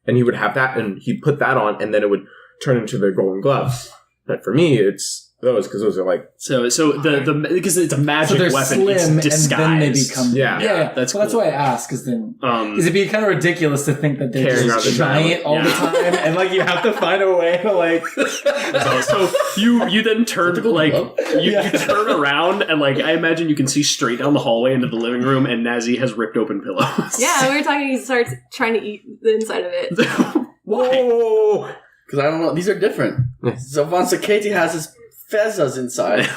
and he would have that, and he'd put that on, and then it would turn into the golden gloves. But for me, it's those because those are like So the because it's a So magic they're weapon, slim, it's and disguised. then they become. Yeah. yeah. That's Well, that's cool. why I ask, because then Um, it'd be kind of ridiculous to think that they're Carrying just around the giant all the Yeah. time, and like you have to find a way to like. so you then turn like you turn around and like I imagine you can see straight down the hallway into the living room, and Nazi has ripped open pillows. Yeah, we were talking. He starts trying to eat the inside of it. whoa. Because I don't know. These are different. Yeah. So once Katie has his fezzas inside.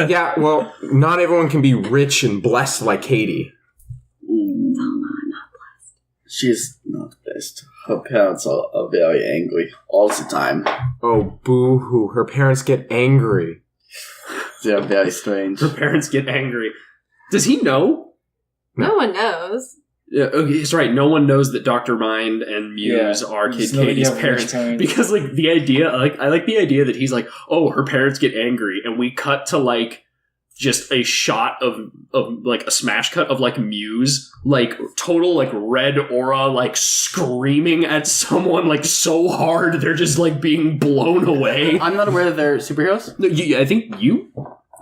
Yeah, well, not everyone can be rich and blessed like Katie. She's not the best. Her parents are very angry all the time. Oh, boo-hoo. Her parents get angry. They are very strange. Her parents get angry. Does he know? No one knows. Yeah, okay, he's right. No one knows that Dr. Mind and Muse are Kid Just know that you Katie's have rich parents. parents. Because like the idea, I like the idea that he's like, oh, her parents get angry, and we cut to like just a shot of like a smash cut of like Muse, like total like red aura, like screaming at someone like so hard they're just like being blown away. I'm not aware that they're superheroes. No, I think you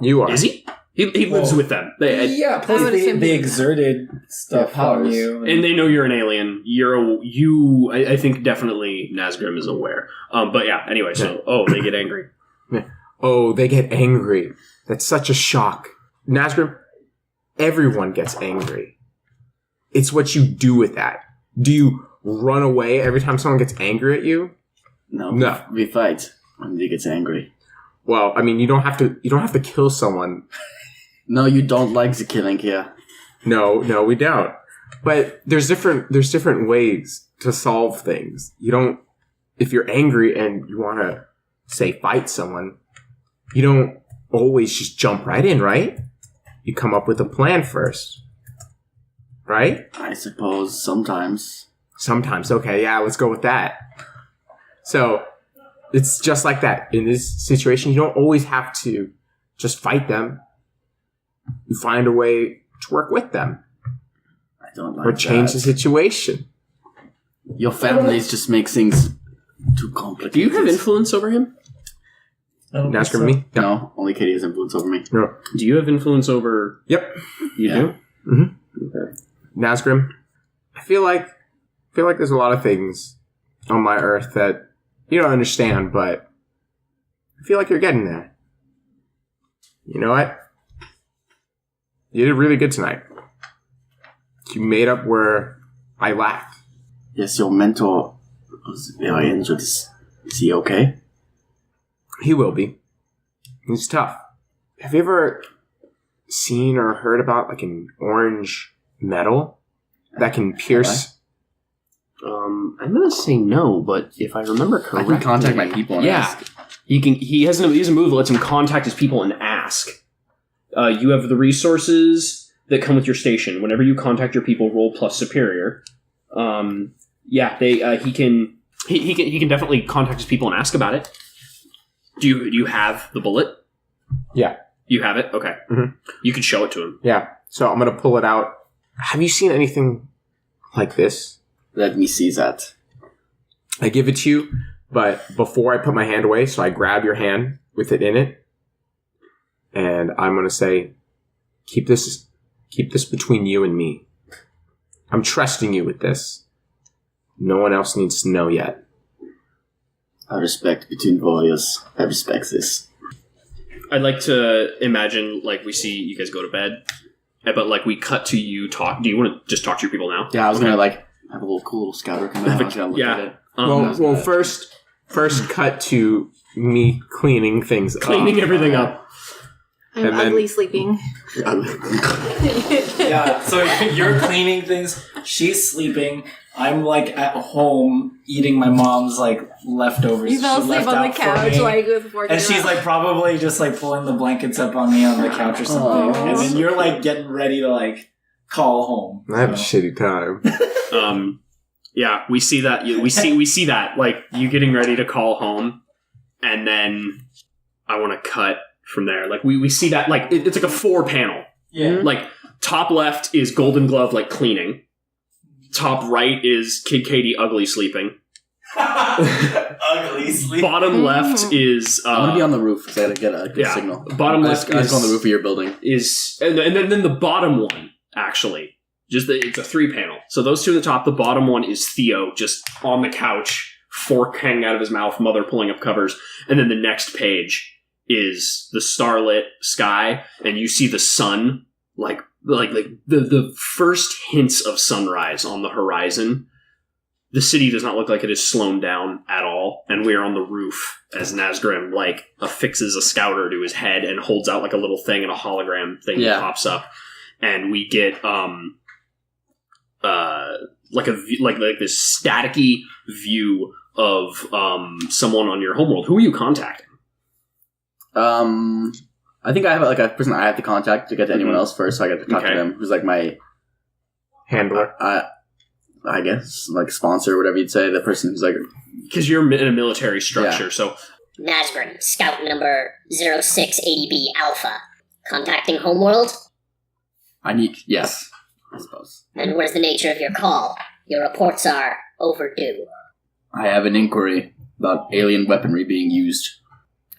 You are. is he? He lives Well, with them. They, Yeah, plus I would they assume he- exerted stuff Yeah, on powers. you, and they know you're an alien. I think definitely Nazgrim is aware. But yeah, anyway, so they get angry. Oh, they get angry. That's such a shock. Nazgrim, everyone gets angry. It's what you do with that. Do you run away every time someone gets angry at you? No. We fight when he gets angry. Well, I mean, you don't have to kill someone. No, you don't like the killing here. No, we don't. But there's different ways to solve things. You don't, if you're angry and you want to, say, fight someone, you don't always just jump right in, right? You come up with a plan first. Right? I suppose sometimes. Sometimes. Okay, yeah, let's go with that. So, it's just like that. In this situation, you don't always have to just fight them. You find a way to work with them. I don't like Or change that. the situation. Your families just make things too complicated. Do you have influence over him? I don't think Ask so. me? No, only Katie has influence over me. No. Do you have influence over? Yep. You Yeah. do. Mm-hmm. Okay. Nazgrim, I feel like there's a lot of things on my Earth that you don't understand, but I feel like you're getting there. You know what? You did really good tonight. You made up where I lacked. Yes, your mentor was very injured. Is he okay? He will be. He's tough. Have you ever seen or heard about like an orange metal that can pierce? I'm gonna say no, but if I remember I correctly, can contact my people and yeah, ask. he has a move that lets him contact his people and ask. You have the resources that come with your station. Whenever you contact your people, roll plus superior. He can definitely contact his people and ask about it. Do you have the bullet? Yeah. You have it? Okay. Mhm. You can show it to him. Yeah. So I'm gonna pull it out. Have you seen anything like this? Let me see that. I give it to you, but before I put my hand away, so I grab your hand with it in it, and I'm gonna say, keep this between you and me. I'm trusting you with this. No one else needs to know yet. I respect between warriors. I respect this. I'd like to imagine, like, we see you guys go to bed, but, like, we cut to you talk. Do you want to just talk to your people now? Yeah, I was gonna like have a little cool scouter come out. I was gonna look Yeah. at it. Well, first cut to me cleaning things Cleaning up. everything up. I'm And then- ugly sleeping. Yeah, so you're cleaning things. She's sleeping. I'm like at home eating my mom's like leftovers. You fell she asleep left on the out for couch, me. like with fork And in she's your like mouth. probably just like pulling the blankets up on me on the couch or something. Aw. And then you're like getting ready to like call home. I have a So- shitty time. Yeah, we see that. We see that, like, you getting ready to call home, and then I want to cut from there. Like, we see that, like, it's like a 4-panel. Yeah. Like, top left is Golden Glove, like, cleaning. Top right is Kid Katie ugly sleeping. Ugly sleep. Bottom left is I'm gonna be on the roof because I gotta get a good Yeah. signal. Bottom I left just go on the is- roof of your building. and then the bottom one actually it's a 3-panel. So those two at the top. The bottom one is Theo just on the couch, fork hanging out of his mouth, mother pulling up covers, and then the next page is the starlit sky, and you see the sun like the first hints of sunrise on the horizon. The city does not look like it is slowed down at all, and we are on the roof as Nazgrim affixes a scouter to his head and holds out like a little thing, and a hologram thing Yeah. pops up, and we get like this staticky view of someone on your homeworld. Who are you contacting? I think I have like a person I have to contact to get to anyone Mhm. else first, so I get to talk Okay. to them. Who's like my, Handler. I guess, like sponsor, or whatever you'd say. The person who's like, Because you're in a military structure, so Nazgrim, scout number 0680B Alpha. Contacting Homeworld? yes, I suppose. And what is the nature of your call? Your reports are overdue. I have an inquiry about alien weaponry being used.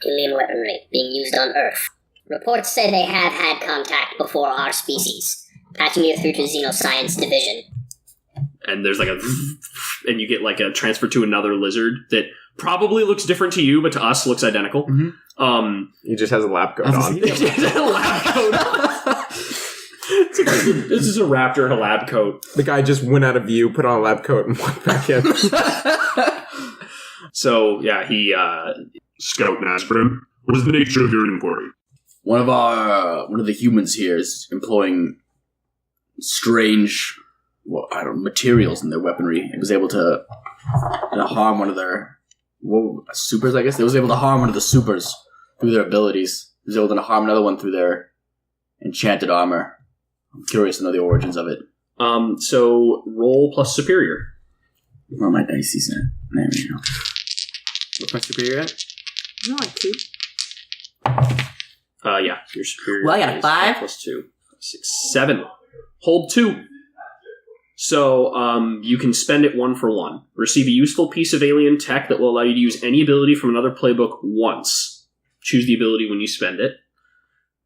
Alien weaponry being used on Earth. Reports say they have had contact before our species. Patching you through to Xenoscience Division. and there's like and you get like a transfer to another lizard that probably looks different to you, but to us looks identical. Mhm. He just has a lab coat Has a on. Lab coat. This is a raptor in a lab coat. The guy just went out of view, put on a lab coat, and walked back in. So yeah, he Scout Nazgrim, what is the nature of your inquiry? one of the humans here is employing strange, materials in their weaponry. It was able to harm one of their supers. I guess it was able to harm one of the supers through their abilities. It was able to harm another one through their enchanted armor. I'm curious to know the origins of it. so roll plus superior. Well, my dice is in. There we go. What's my superior at? No, like 2. Yeah, your superior. Well, I got a is 5. plus 2, 6, 7. Hold 2. So you can spend it 1 for 1. Receive a useful piece of alien tech that will allow you to use any ability from another playbook once. Choose the ability when you spend it.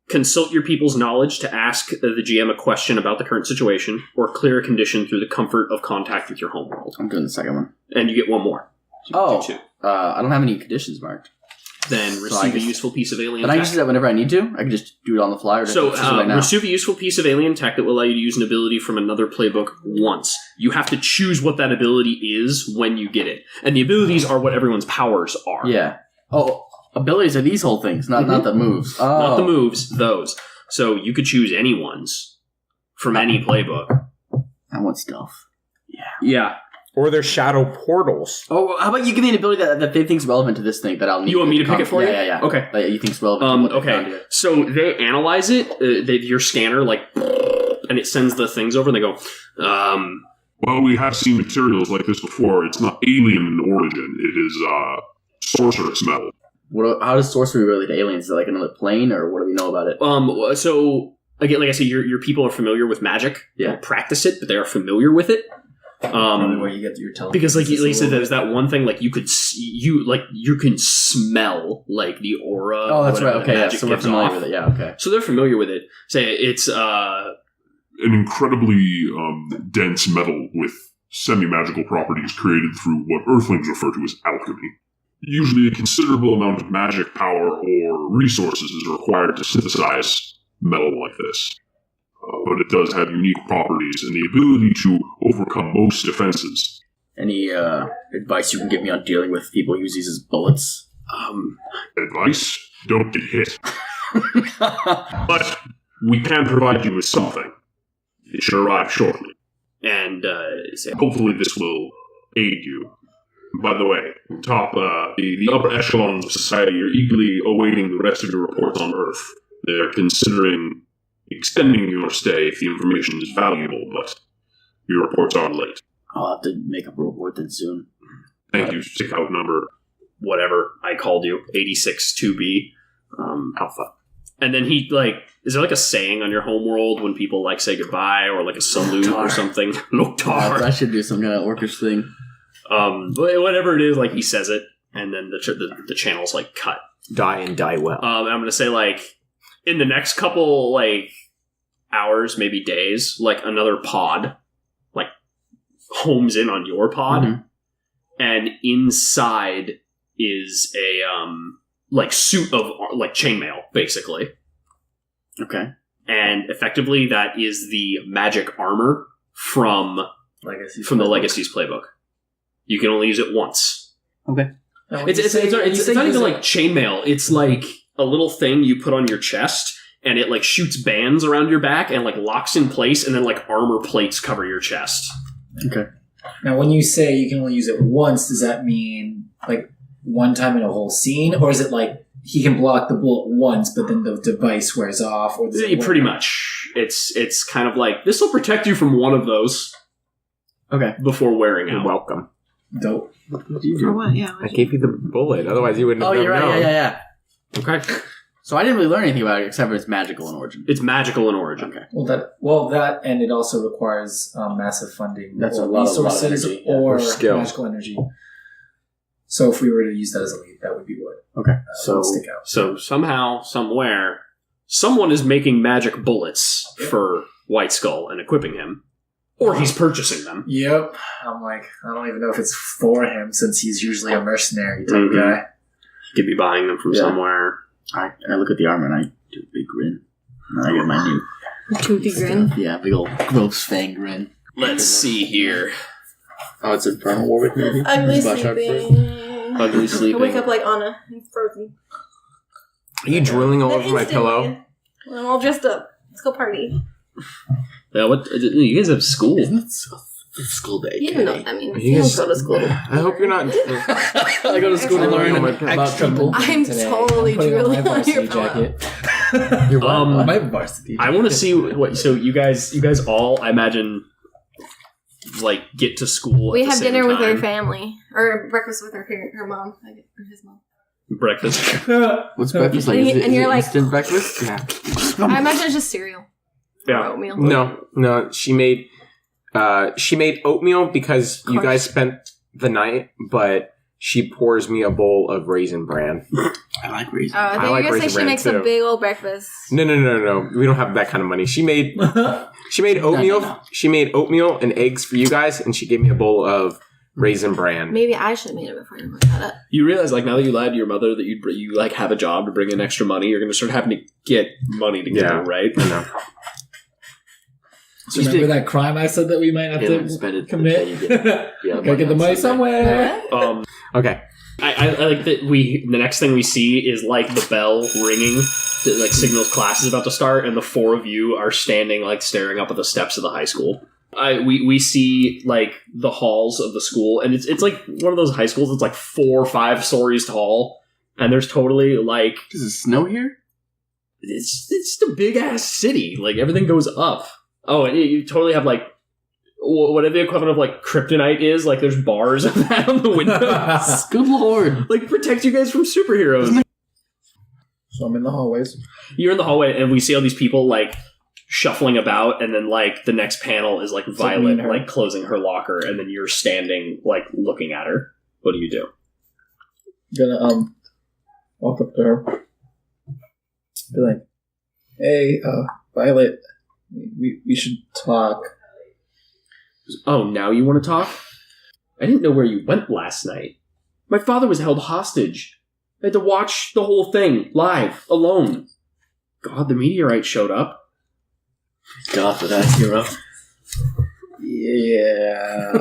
Consult your people's knowledge to ask the GM a question about the current situation, or clear a condition through the comfort of contact with your homeworld. I'm doing the second one. And you get 1 more. So you Oh. can do 2. I don't have any conditions marked. Then So I receive a just- useful piece of alien But I tech. can just do that whenever I need to? I can just do it on the fly? Or do I So, have to choose it right now? receive a useful piece of alien tech that will allow you to use an ability from another playbook once. You have to choose what that ability is when you get it. And the abilities are what everyone's powers are. Yeah. Oh, abilities are these whole things, not the moves. Oh. Not the moves, those. So you could choose anyone's from any playbook. I want stealth. Yeah. Or they're shadow portals. Oh, how about you give me an ability that they think's relevant to this thing that I'll need? You want me to pick it for you? Yeah. Okay. That you think's relevant to what they found Okay. here. So they analyze it. Your scanner, and it sends the things over, and they go, Well, we have seen materials like this before. It's not alien in origin. It is sorcerous metal. How does sorcery relate to aliens? Is it like another plane, or what do we know about it? So again, like I said, your people are familiar with magic. They Yeah. don't practice it, but they are familiar with it. Probably where you get your telekinesis. Because like you a said, little there's that one thing like you can smell like the aura. Oh, that's or right. whatever Okay, the yeah. magic So we're gives familiar off. with it. Yeah. Okay. So they're familiar with it. Say it's An incredibly dense metal with semi-magical properties created through what Earthlings refer to as alchemy. Usually a considerable amount of magic power or resources is required to synthesize metal like this. But it does have unique properties and the ability to overcome most defenses. Any advice you can give me on dealing with people who use these as bullets? Advice? Don't get hit. But we can provide you with something. It should arrive shortly. and say Hopefully this will aid you. By the way, the upper echelons of society are eagerly awaiting the rest of your reports on Earth. They're considering extending your stay if the information is valuable, but your reports are late. I'll have to make up a report then soon. Thank you, Scout number. whatever I called you, 86-2B Alpha. And then he, is there a saying on your homeworld when people, say goodbye or a salute or Loktar. something? I Loktar. should do some kind of orcish thing. Whatever it is, like he says it, and then the channel's like cut. Die and die well. I'm gonna say like in the next couple like hours, maybe days, like another pod like homes in on your pod, Mhm. and inside is a like suit of like chainmail, basically, Okay. and effectively that is the magic armor from the Legacy's playbook. You can only use it once. It's not even like chainmail. It's like a little thing you put on your chest, and it like shoots bands around your back and like locks in place, and then like armor plates cover your chest. Okay. Now, when you say you can only use it once, does that mean like one time in a whole scene, or is it like he can block the bullet once, but then the device wears off? Or does it Pretty much, it's kind of like this will protect you from one of those Okay. before wearing You're out. welcome. Dope. For what? Yeah. I gave you the bullet. Otherwise, you wouldn't Oh, have you're right. known. Yeah. Okay, So I didn't really learn anything about it except for it's magical in origin. it's magical in origin. Okay. Well, that and it also requires massive funding. That's or a lot of resources energy, yeah. or Or skill. magical energy. So if we were to use that as a lead, that would be what So, would stick out. so somehow, somewhere, someone is making magic bullets for White Skull and equipping him, or he's purchasing them. Yep. I'm like, I don't even know if it's for him since he's usually a mercenary type Mhm. guy. He could be buying them from Yeah. somewhere. I look at the armor and I do a big grin. And I get my new Toothy grin. Yeah, big old gross fang grin. Let's see here. Oh, it's Infernal Warwick movie? Ugly Splash out sleeping. Ugly I sleeping. wake up like Anna and frozen. Are you drilling all Then over my instantly, pillow? I'm all dressed up. Let's go party. Yeah, what? You guys have school. Isn't it school day? You don't know what that means. Are You you don't guys- go to school. I hope you're not. I go to school to learn About extra trouble. I'm Today. totally I'm putting on my drooling on your varsity pillow. jacket. You're Um, My varsity I want to see what. So you guys all, I imagine, like get to school. We at the have same dinner with her time. family. Or breakfast with her mom. Or his mom. Breakfast. What's breakfast like? And Is it, and is you're it like- instant breakfast? Yeah. I imagine it's just cereal. Or Yeah. oatmeal. No. She made oatmeal because you course. guys spent the night, but she pours me a bowl of Raisin Bran. I like raisins. I I think like you're gonna say Raisin she Bran, makes too. a big old breakfast. No. We don't have that kind of money. She made oatmeal. No. She made oatmeal and eggs for you guys, and she gave me a bowl of Raisin Bran. Maybe I should have made it before you looked that up. You realize, like, now that you lied to your mother that you like have a job to bring in extra money, you're going to start having to get money together, Yeah. right? I know. So remember that crime I said that we might have Yeah, to spend it. commit? Yeah, Gotta get the money somewhere. Okay. I like that the next thing we see is like the bell ringing that like signals class is about to start, and the four of you are standing like staring up at the steps of the high school. We see like the halls of the school, and it's like one of those high schools that's like 4 or 5 stories tall, and there's totally like Does it snow here? it's the big ass city. Like everything goes up. Oh, and you totally have like whatever the equivalent of like kryptonite is. Like there's bars of that on the windows. Good lord. Like protect you guys from superheroes. So I'm in the hallways. You're in the hallway, and we see all these people like shuffling about, and then like the next panel is like me Violet and her. like closing her locker, and then you're standing like looking at her. What do you do? Gonna walk up to her. Be like, hey, Violet, we should talk. Oh, now you want to talk? I didn't know where you went last night. My father was held hostage. I had to watch the whole thing live, alone. God, the meteorite showed up. God for that hero. Yeah.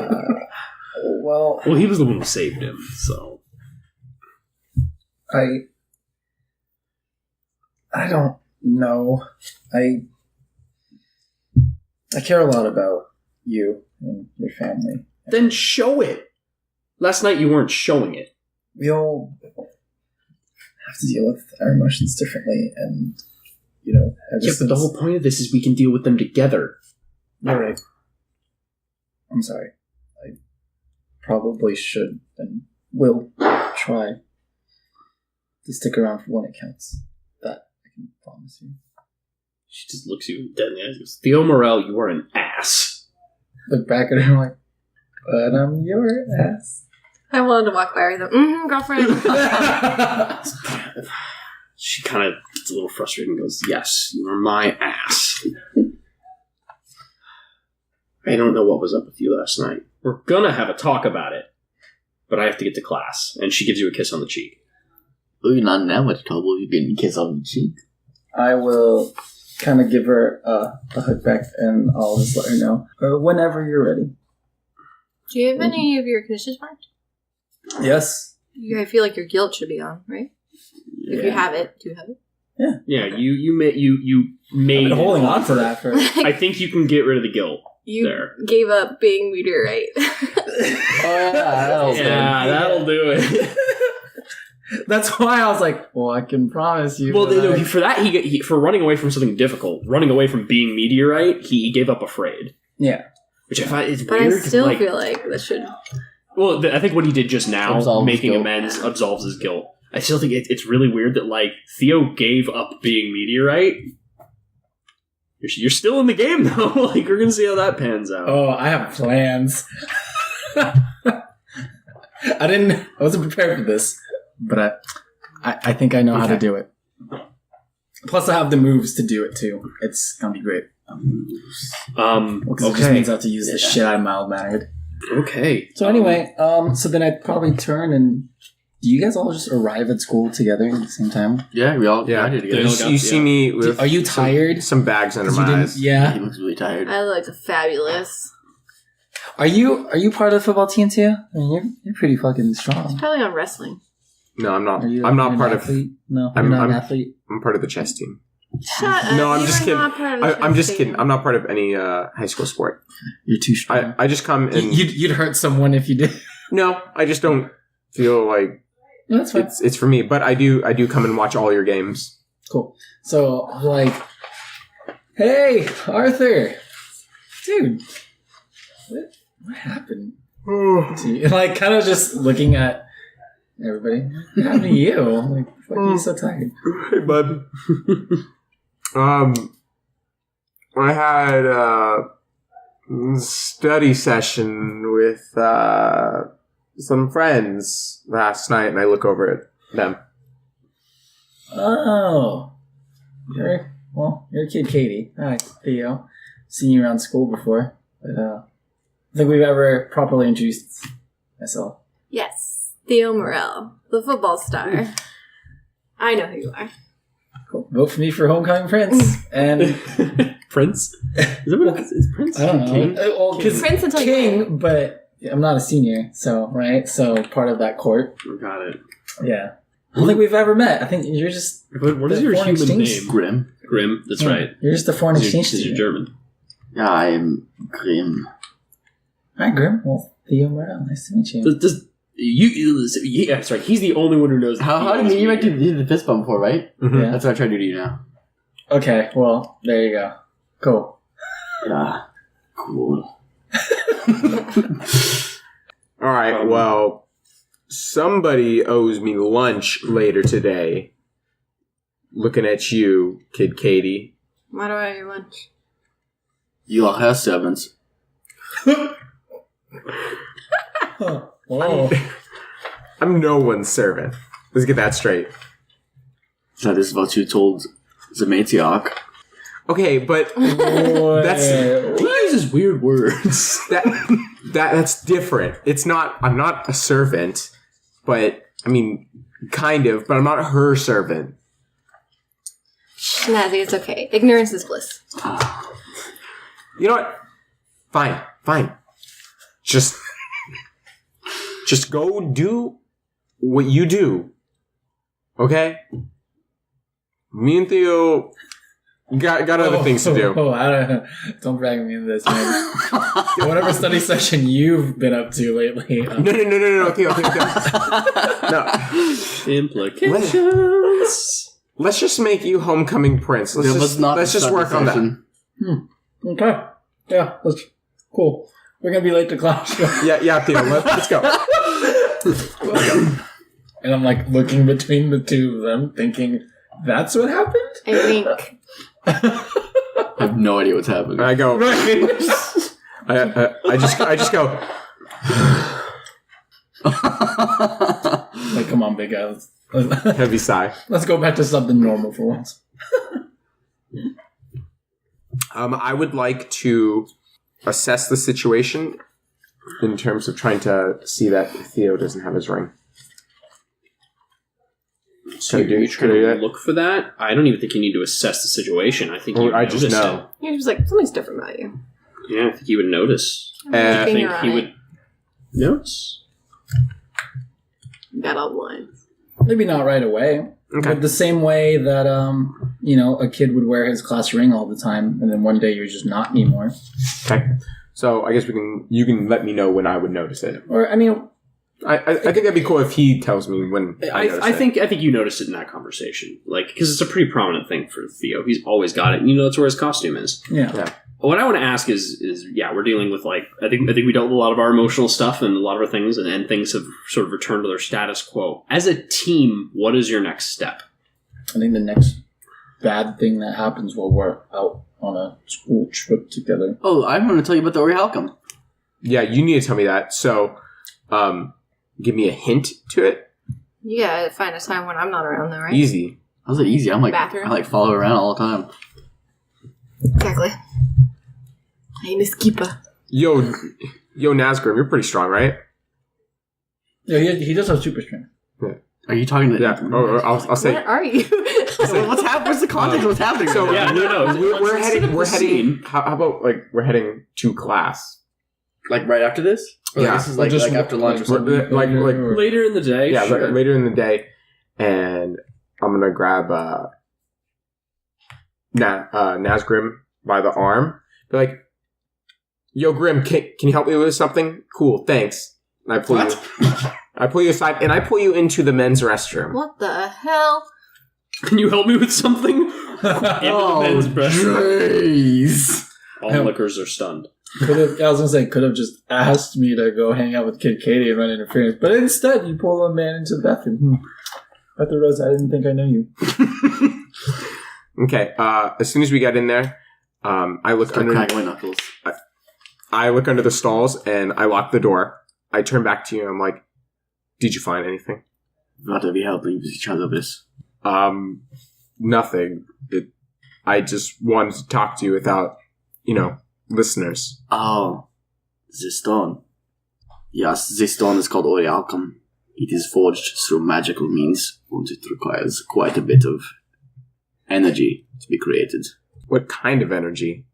Well, Well, he was the one who saved him, so. I don't know. I care a lot about you and your family. Then show it. Last night you weren't showing it. We all have to deal with our emotions differently, and ever Yeah, but the since- whole point of this is we can deal with them together. You're right. I'm sorry. I probably should and will try to stick around for when it counts. That I can promise you. She just looks you dead in the eyes and goes, Theo Morel, you are an ass. Look back at her like, But I'm your ass. I wanted to walk by her with them. Girlfriend. She kind of gets a little frustrated and goes, "Yes, you are my ass." I don't know what was up with you last night. We're gonna have a talk about it, but I have to get to class. And she gives you a kiss on the cheek. Oh, you're not in that much trouble. You're getting a kiss on the cheek. I will kind of give her a hug back, and I'll just let her know. Or whenever you're ready. Do you have any of your conditions marked? Yes. I feel like your guilt should be on, right? If you have it. Do you have it? Yeah, you made I've been holding on to that for... I think you can get rid of the guilt. You There. gave up being meteorite. That'll do it. That's why I was like, well, I can promise you. Well, that for that, he for running away from something difficult, running away from being meteorite, he gave up afraid. Yeah. Which I find is But weird. I still 'cause, feel like this should... Well, I think what he did just now, Absolves making guilt. amends, absolves his guilt. I still think it's really weird that, like, Theo gave up being meteorite. You're still in the game, though. Like, we're going to see how that pans out. Oh, I have plans. I wasn't prepared for this, but I think I know how to do it. Plus, I have the moves to do it, too. It's going to be great. Because it just means I have to use the shit out of mild-mannered. Okay. So anyway, so then I'd probably turn and... Do you guys all just arrive at school together at the same time? Yeah, we all Yeah. did They together. all You, got- you see me with Are you tired? some bags under 'Cause you my didn't- eyes. He Yeah. looks really tired. I look fabulous. Are you part of the football team too? I mean, you're pretty fucking strong. Probably on wrestling. No, I'm not. Are you, I'm not you're part an of. athlete? No, I'm- you're not I'm- an athlete. I'm part of the chess team. Shut up. No, I'm You just are kidding. not part of the I'm just chess kidding. team. I'm not part of any high school sport. You're too strong. I just come and You'd hurt someone if you did. no, I just don't feel like No, that's fine. it's for me. But I do come and watch all your games. Cool. So, like, hey, Arthur, dude, what happened to you? Like, kind of just looking at everybody. What happened to you? Like, fuck, are you so tired? Hey, bud. I had a study session with some friends last night, and I look over at them. Oh, you're kid Katie. Hi, Theo. Seen you around school before, but I don't think we've ever properly introduced myself. Yes. Theo Morel, the football star. I know who you are. Cool. Vote for me for homecoming prince. And Prince? Is that what it's Prince? I don't know. King? Well, 'cause Prince until you King, but I'm not a senior, so right. So part of that court. Got it. Yeah. I don't think we've ever met. I think you're just What is The your foreign human exchange? name? Grim. Grim. That's yeah, right. You're just a foreign exchange Because you're student. German. Yeah, I am Grim. Hi, Grim. Well, Theo Morel. Nice to meet you. Yeah, that's right. He's the only one who knows. How did you like to do the fist bump for, right? Mhm. Yeah. That's what I try to do to you now. Okay. Well, there you go. Cool. Yeah. Cool. All right. Well, somebody owes me lunch later today. Looking at you, kid Katie. Why do I have your lunch? You are her servants. Oh. I'm no one's servant. Let's get that straight. So this is what you told the matriarch. Okay, but That's He uses weird words. that's different. It's not. I'm not a servant, but I mean, kind of. But I'm not her servant. Snazzy, it's okay. Ignorance is bliss. You know what? Fine. Just go do what you do. Okay? Me and Theo got other things to do. Don't drag me into this, man. Whatever study session you've been up to lately. No, Theo. No. Implications. Let's just make you homecoming prince. Let's just work on that. Okay. Yeah, that's cool. We're gonna be late to class. Yeah, Theo. Let's go. And I'm like looking between the two of them, thinking, "That's what happened." I think. I have no idea what's happening. I go. Right. I just go. Like, come on, big guy. Heavy sigh. Let's go back to something normal for once. I would like to assess the situation in terms of trying to see that Theo doesn't have his ring. So you're trying to look for that? I don't even think you need to assess the situation. I think you I just noticed know. You're just like, something's different about you. it. Yeah, I think you would notice. Uh, I In think your he eye. would notice. Got all the lines. Maybe not right away. Okay. But the same way that, a kid would wear his class ring all the time, and then one day you're just not anymore. Okay. So I guess you can let me know when I would notice it. Or, I mean, I think that'd be cool if he tells me when I think you noticed it in that conversation, like because it's a pretty prominent thing for Theo. He's always got it. And that's where his costume is. yeah. What I want to ask is we're dealing with I think we dealt with a lot of our emotional stuff and a lot of our things, and things have sort of returned to their status quo. As a team, what is your next step? I think the next bad thing that happens while we're out on a school trip together. Oh, I'm going to tell you about the Orichalcum. Yeah, you need to tell me that. So, give me a hint to it. You gotta find a time when I'm not around, though, right? Easy. How's it easy? Bathroom. I follow around all the time. Exactly. Hey, Miss Keeper. Yo, Nazgrim, you're pretty strong, right? Yeah, he does have super strength. Are you talking to? Yeah. I'll say. Where are you? What's happening? What's the context of what's happening? So right now? we're heading. We're the heading. scene. How about we're heading to class? Like right after this? Or Yeah. This is like after lunch or something. Later in the day, Yeah, sure. later in the day, and I'm gonna grab Nazgrim by the arm. Be like, "Yo, Grim, can you help me with something? Cool, thanks." And I pull you. I pull you aside, and I pull you into the men's restroom. What the hell? Can you help me with something? Into the men's restroom. jeez. All liquors are stunned. I was gonna say, could have just asked me to go hang out with Kid Katie and run interference, but instead you pull a man into the bathroom. Dr. Rose, I didn't think I know you. Okay. As soon as we get in there, I look Start under. cracking my knuckles. I look under the stalls and I lock the door. I turn back to you and I'm like, "Did you find anything?" What are we helping each other with? Nothing. I just wanted to talk to you without, listeners. Oh, this stone. Yes, this stone is called Orichalcum. It is forged through magical means, and it requires quite a bit of energy to be created. What kind of energy?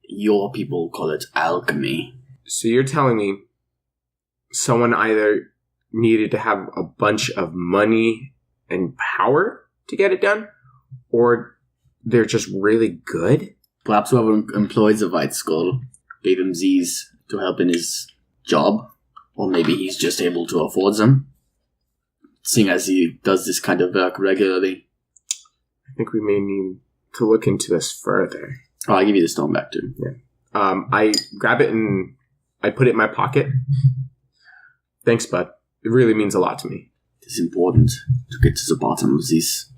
Your people call it alchemy. So you're telling me someone either needed to have a bunch of money and power to get it done, or they're just really good? Perhaps whoever employs the White Skull gave him these to help in his job, or maybe he's just able to afford them, seeing as he does this kind of work regularly. I think we may need to look into this further. Oh, I'll give you the stone back too. I grab it and I put it in my pocket. Thanks, bud. It really means a lot to me. It is important to get to the bottom of this.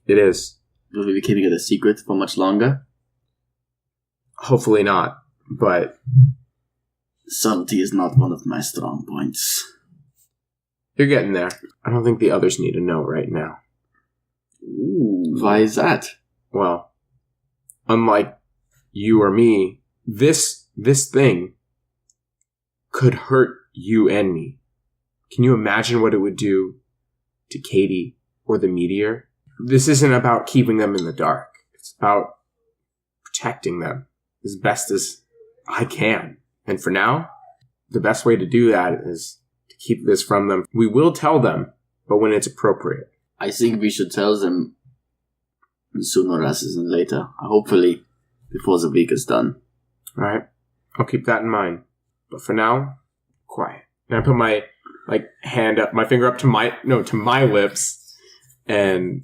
It is. Will we be keeping it a secret for much longer? Hopefully not, but Subtlety is not one of my strong points. you're getting there. I don't think the others need to know right now. Ooh. Why is that? Well, unlike you or me, this thing could hurt you and me. Can you imagine what it would do to Katie or the meteor? This isn't about keeping them in the dark. It's about protecting them as best as I can. And for now, the best way to do that is to keep this from them. We will tell them, but when it's appropriate. I think we should tell them sooner rather than later. Hopefully, before the week is done. Alright? I'll keep that in mind. But for now, quiet. And I put my hand up, my finger up to my lips, and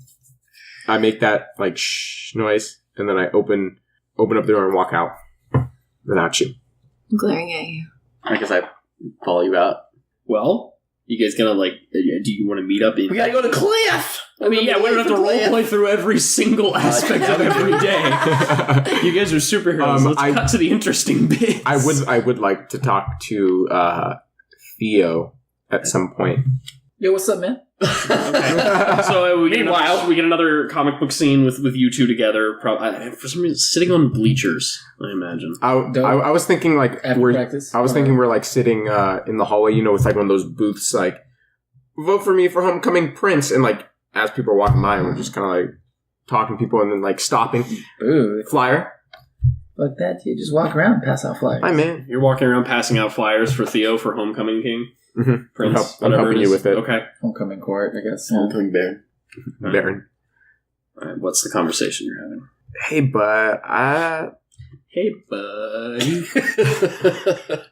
I make that shh noise, and then I open up the door and walk out without you. I'm glaring at you. I guess I follow you out. Well, You guys gonna do you want to meet up in? We gotta go to Cliff! I mean, yeah, we don't have to roleplay through every single aspect of every day. You guys are superheroes. Let's cut to the interesting bits. I would like to talk to Theo at some point. Yo, what's up, man? Okay. So we get another comic book scene with you two together. For some reason, sitting on bleachers. I imagine. I was thinking like After practice? thinking we're like sitting in the hallway, with like one of those booths, like vote for me for homecoming prince, and like as people are walking by, we're just kind of like talking to people and then like stopping. Ooh, Flyer. like that. You just walk around and pass out flyers. Hi, man. You're walking around passing out flyers for Theo for homecoming king. Mm-hmm. Prince, I'm helping you with it. Okay. Homecoming court, I guess. Homecoming Baron. Baron. All right. What's the conversation you're having? Hey, bud. Hey, buddy.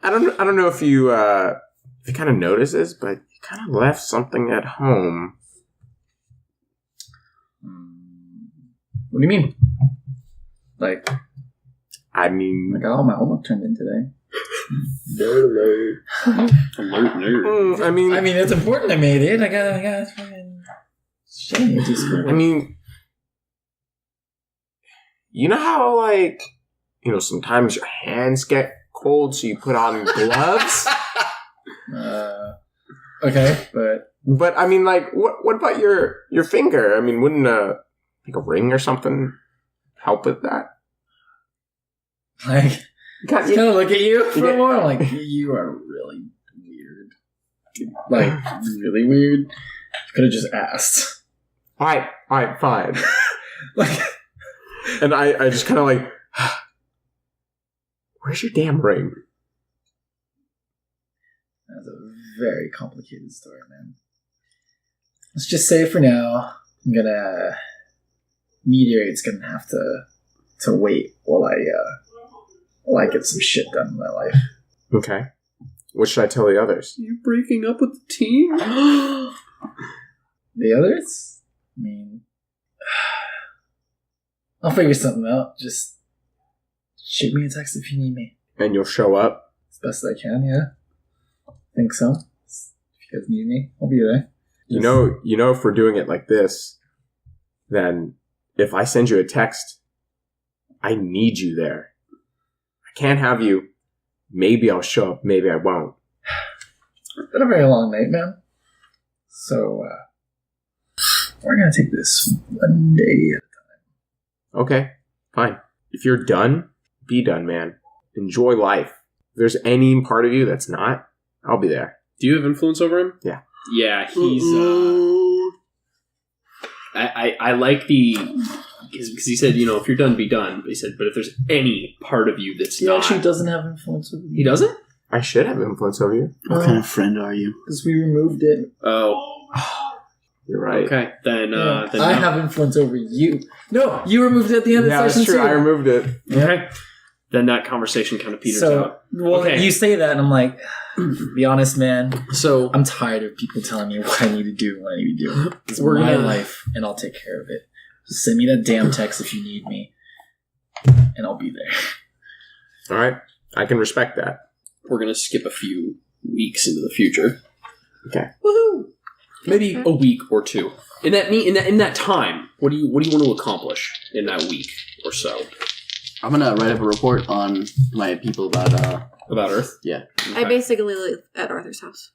I don't know if you kind of noticed this, but you kind of left something at home. What do you mean? Like, I mean, I got all my homework turned in today. Alert nerd. I mean, it's important I made it. I got fucking shit I need to do school. I mean, you know how like, sometimes your hands get cold, so you put on gloves. Okay, but I mean, like, what about your finger? I mean, wouldn't like a ring or something help with that? like, God, kind of look at you for Yeah. a while. Like, you are really weird. Like, really weird. You could have just asked. all right, fine. Like, And I just kind of like, where's your damn ring? that's a very complicated story, man. Let's just say for now, Meteorite's gonna have to wait while I get some shit done in my life. Okay. What should I tell the others? You breaking up with the team? The others? I mean, I'll figure something out. Just shoot me a text if you need me. And you'll show up? As best I can, yeah. Think so. If you guys need me, I'll be there. You know, if we're doing it like this, then if I send you a text, I need you there. I can't have you. Maybe I'll show up, maybe I won't. It's been a very long night, man. So, we're gonna take this one day at a time. Okay, fine. If you're done, be done, man. Enjoy life. If there's any part of you that's not, I'll be there. Do you have influence over him? Yeah. Yeah, he's. I like because he said, if you're done, be done. But he said, but if there's any part of you that's He not, actually doesn't have influence over me. he doesn't. I should have influence over you. What kind of friend are you? Because we removed it. Oh, You're right. okay. Then, then I no. have influence over you. No, you removed it at the end Yeah, of that's session true. 2. I removed it. Okay. Then that conversation kind of peters out. Well, Okay. you say that, and I'm like, be honest, man. So I'm tired of people telling me what I need to do and what I need to do. It's We're my gonna- life, and I'll take care of it. Just send me that damn text if you need me, and I'll be there. All right. I can respect that. we're gonna skip a few weeks into the future. Okay. Woohoo! Maybe a week or two. In that time, what do you want to accomplish in that week or so? I'm gonna write up a report on my people about About Earth? Yeah. I basically live at Arthur's house.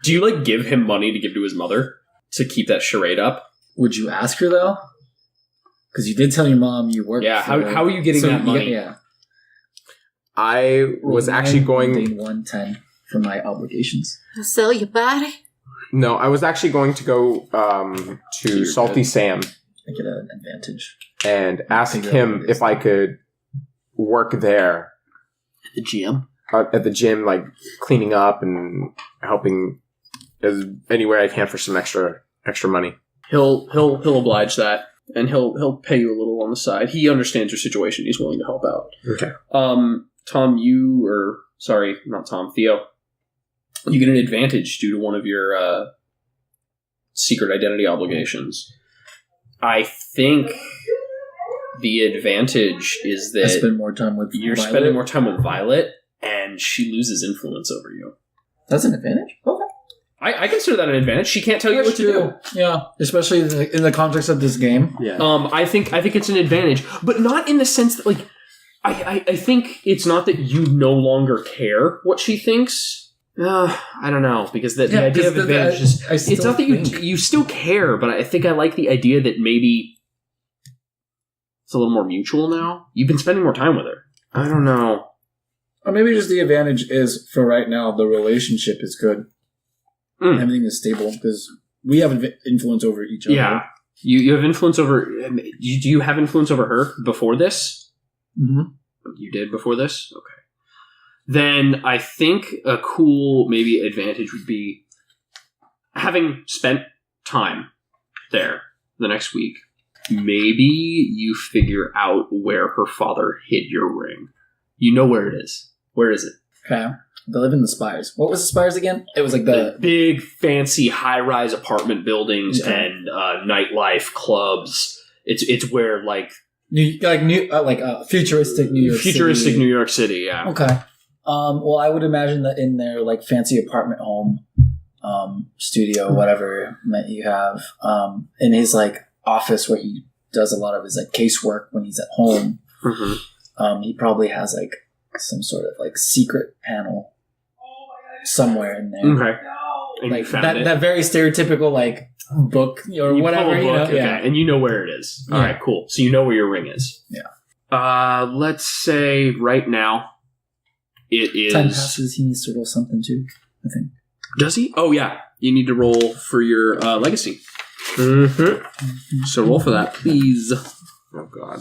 Do you give him money to give to his mother to keep that charade up? Would you ask her though? Because you did tell your mom you worked. Yeah. for How are you getting that money? Yeah. I was actually going. 110 for my obligations. Sell your body. No, I was actually going to go to You're Salty good. Sam I get an advantage. and ask Figure out him what it is. if I could work there the GM. at the gym, like cleaning up and helping as any way I can for some extra money. He'll oblige that, and he'll pay you a little on the side. He understands your situation. He's willing to help out. Okay. Tom, not Tom, Theo, you get an advantage due to one of your secret identity obligations. I think the advantage is I that spend more time with you're Violet. spending more time with Violet, and she loses influence over you. That's an advantage? Okay. I consider that an advantage. She can't tell you what to do. Yeah, especially in the context of this game. Yeah. I think it's an advantage, but not in the sense that like I think it's not that you no longer care what she thinks. I don't know, because the idea of advantage is it's not that you still care, but I think I like the idea that maybe it's a little more mutual now. You've been spending more time with her. I don't know. Or maybe just the advantage is, for right now, the relationship is good. Everything is stable, because we have influence over each other. Yeah. You have influence over... Do you have influence over her before this? Mm-hmm. You did before this? Okay. Then I think a cool, maybe, advantage would be having spent time there the next week, maybe you figure out where her father hid your ring. You know where it is. Where is it? Okay. They live in the Spires. What was the Spires again? It was like the big, fancy, high-rise apartment buildings and nightlife clubs. It's where futuristic New York City. Futuristic New York City, yeah. Okay. Well, I would imagine that in their like fancy apartment home, studio, whatever you have, in his like office where he does a lot of his like casework when he's at home. Mm-hmm. He probably has like some sort of like secret panel somewhere in there. Okay. And like you found that very stereotypical like book or you whatever. pull a book, okay. Yeah, and you know where it is. All right, cool. So you know where your ring is. Yeah. Let's say right now it is. Time passes. He needs to roll something too, I think. Does he? Oh yeah. You need to roll for your legacy. Mm-hmm. So roll for that, please. Oh god.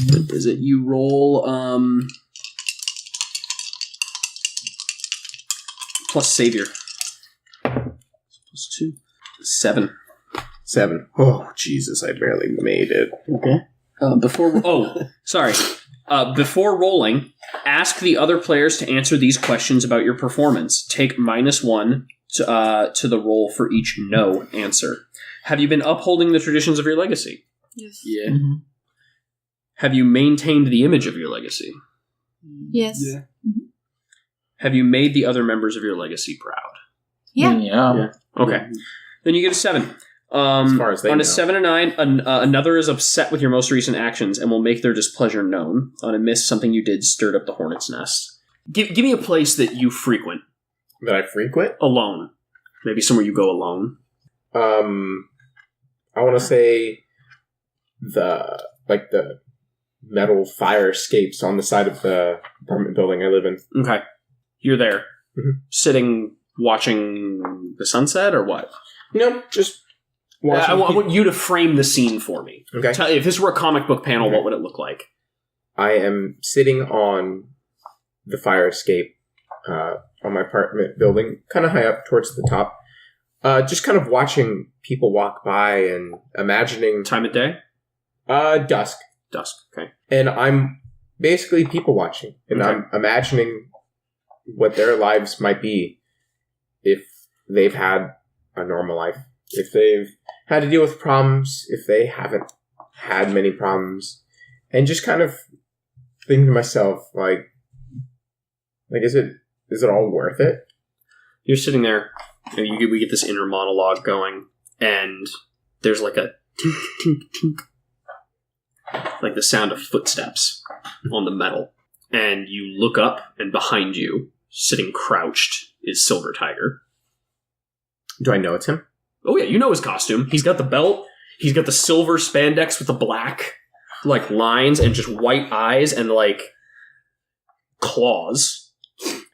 What is it? You roll plus savior. Plus 2. 7. 7. Oh, Jesus, I barely made it. Okay. Before rolling, ask the other players to answer these questions about your performance. Take -1 to the roll for each no answer. Have you been upholding the traditions of your legacy? Yes. Yeah. Mm-hmm. Have you maintained the image of your legacy? Yes. Yeah. Have you made the other members of your legacy proud? Yeah. Yeah. Okay. Then you get a 7. As far as they on know. a 7 and 9, another is upset with your most recent actions and will make their displeasure known. On a miss, something you did stirred up the hornet's nest. Give me a place that you frequent That I frequent? alone. Maybe somewhere you go alone. I want to say the metal fire escapes on the side of the apartment building I live in. Okay. You're there. Mhm. Sitting, watching the sunset, or what? No, just watching. I want you to frame the scene for me. Okay. If this were a comic book panel, what would it look like? I am sitting on the fire escape on my apartment building, kind of high up towards the top. Just kind of watching people walk by and imagining Time of day? dusk. Dusk. Okay. And I'm basically people watching. And Okay. I'm imagining what their lives might be if they've had a normal life. If they've had to deal with problems, if they haven't had many problems. And just kind of thinking to myself, like is it all worth it? You're sitting there, and we get this inner monologue going, and there's like a tink, tink, tink. Like the sound of footsteps on the metal. And you look up, and behind you, sitting crouched, is Silver Tiger. Do I know it's him? Oh yeah, you know his costume. He's got the belt, he's got the silver spandex with the black, like, lines, and just white eyes, and, like, claws.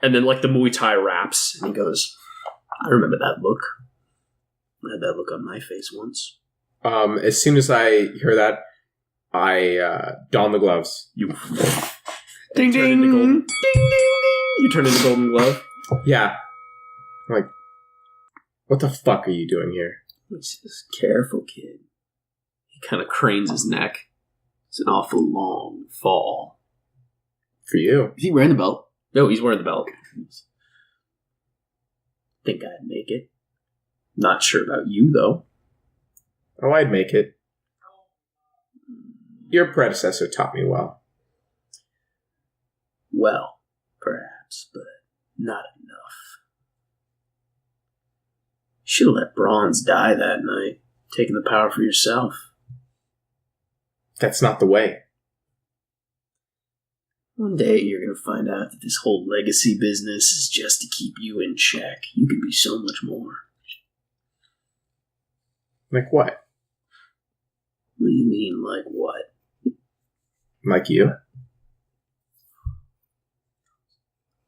And then, like, the Muay Thai wraps. And he goes, I remember that look. I had that look on my face once. As soon as I hear that, I don the gloves. You ding ding, ding ding ding. You turn into Golden Glove. Yeah. I'm like, what the fuck are you doing here? He says, "Careful, kid." He kind of cranes his neck. It's an awful long fall. For you. Is he wearing the belt? No, he's wearing the belt. Think I'd make it. Not sure about you, though. Oh, I'd make it. Your predecessor taught me well. Well, perhaps, but not enough. should have let Bronze die that night, taking the power for yourself. That's not the way. One day you're going to find out that this whole legacy business is just to keep you in check. You can be so much more. Like what? What do you mean, like what? Like you?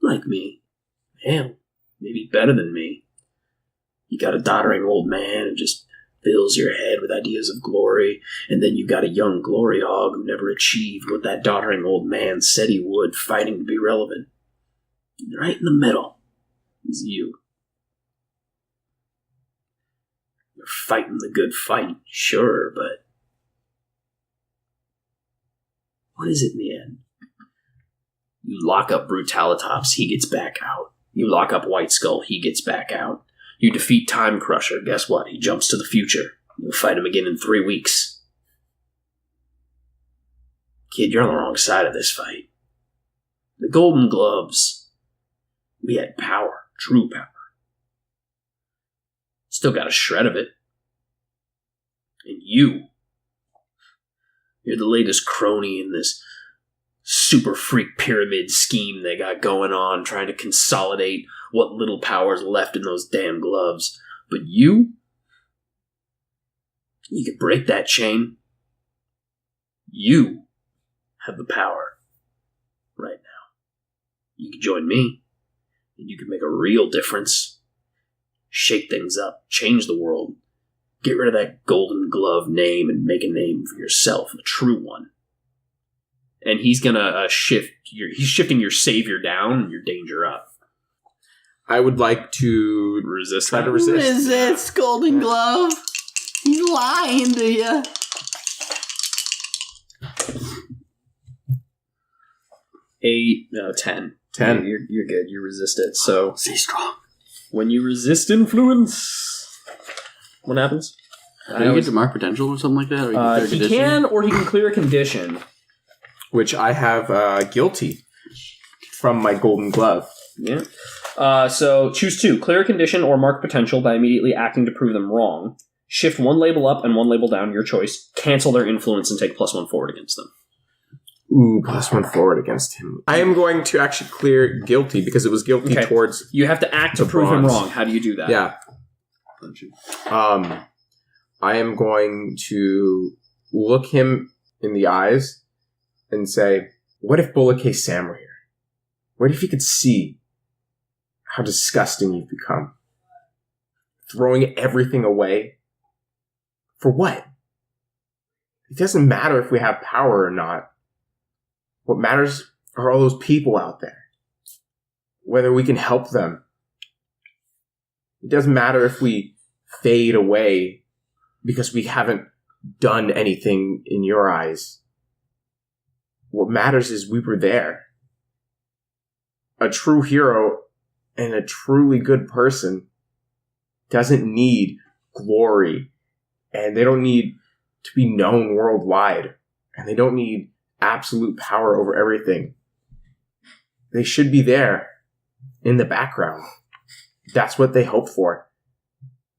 Like me. Hell, maybe better than me. You got a doddering old man who just fills your head with ideas of glory, and then you got a young glory hog who never achieved what that doddering old man said he would, fighting to be relevant. And right in the middle is you. You're fighting the good fight, sure, but what is it in the end? You lock up Brutalitops, he gets back out. You lock up White Skull, he gets back out. You defeat Time Crusher, guess what? He jumps to the future. You'll fight him again in 3 weeks. Kid, you're on the wrong side of this fight. The Golden Gloves. We had power, true power. Still got a shred of it. And you're the latest crony in this super freak pyramid scheme they got going on, trying to consolidate what little power's left in those damn gloves. But you can break that chain. You have the power right now. You can join me, and you can make a real difference. Shake things up, change the world. Get rid of that Golden Glove name and make a name for yourself, a true one. And he's gonna he's shifting your savior down and your danger up. I would like to Resist try that? to resist. Resist, Golden Glove. He's lying to you. Eight, no, 10. 10. You're good. You resist it. So Stay strong. when you resist influence, what happens? Do you get to mark potential or something like that? Or you can clear He condition? can, or he can clear a condition. Which I have guilty from my Golden Glove. Yeah. So choose two: clear a condition or mark potential by immediately acting to prove them wrong. Shift one label up and one label down, your choice. Cancel their influence and take +1 forward against them. Ooh, +1 forward against him. I am going to actually clear guilty because it was guilty Okay. towards. You have to act to The prove him bronze. wrong. How do you do that? Yeah. I am going to look him in the eyes and say, what if Bullet Case Sam were here? What if he could see how disgusting you've become? Throwing everything away? For what? It doesn't matter if we have power or not. What matters are all those people out there. Whether we can help them. It doesn't matter if we fade away because we haven't done anything in your eyes. What matters is we were there. A true hero and a truly good person doesn't need glory, and they don't need to be known worldwide, and they don't need absolute power over everything. They should be there in the background. That's what they hope for.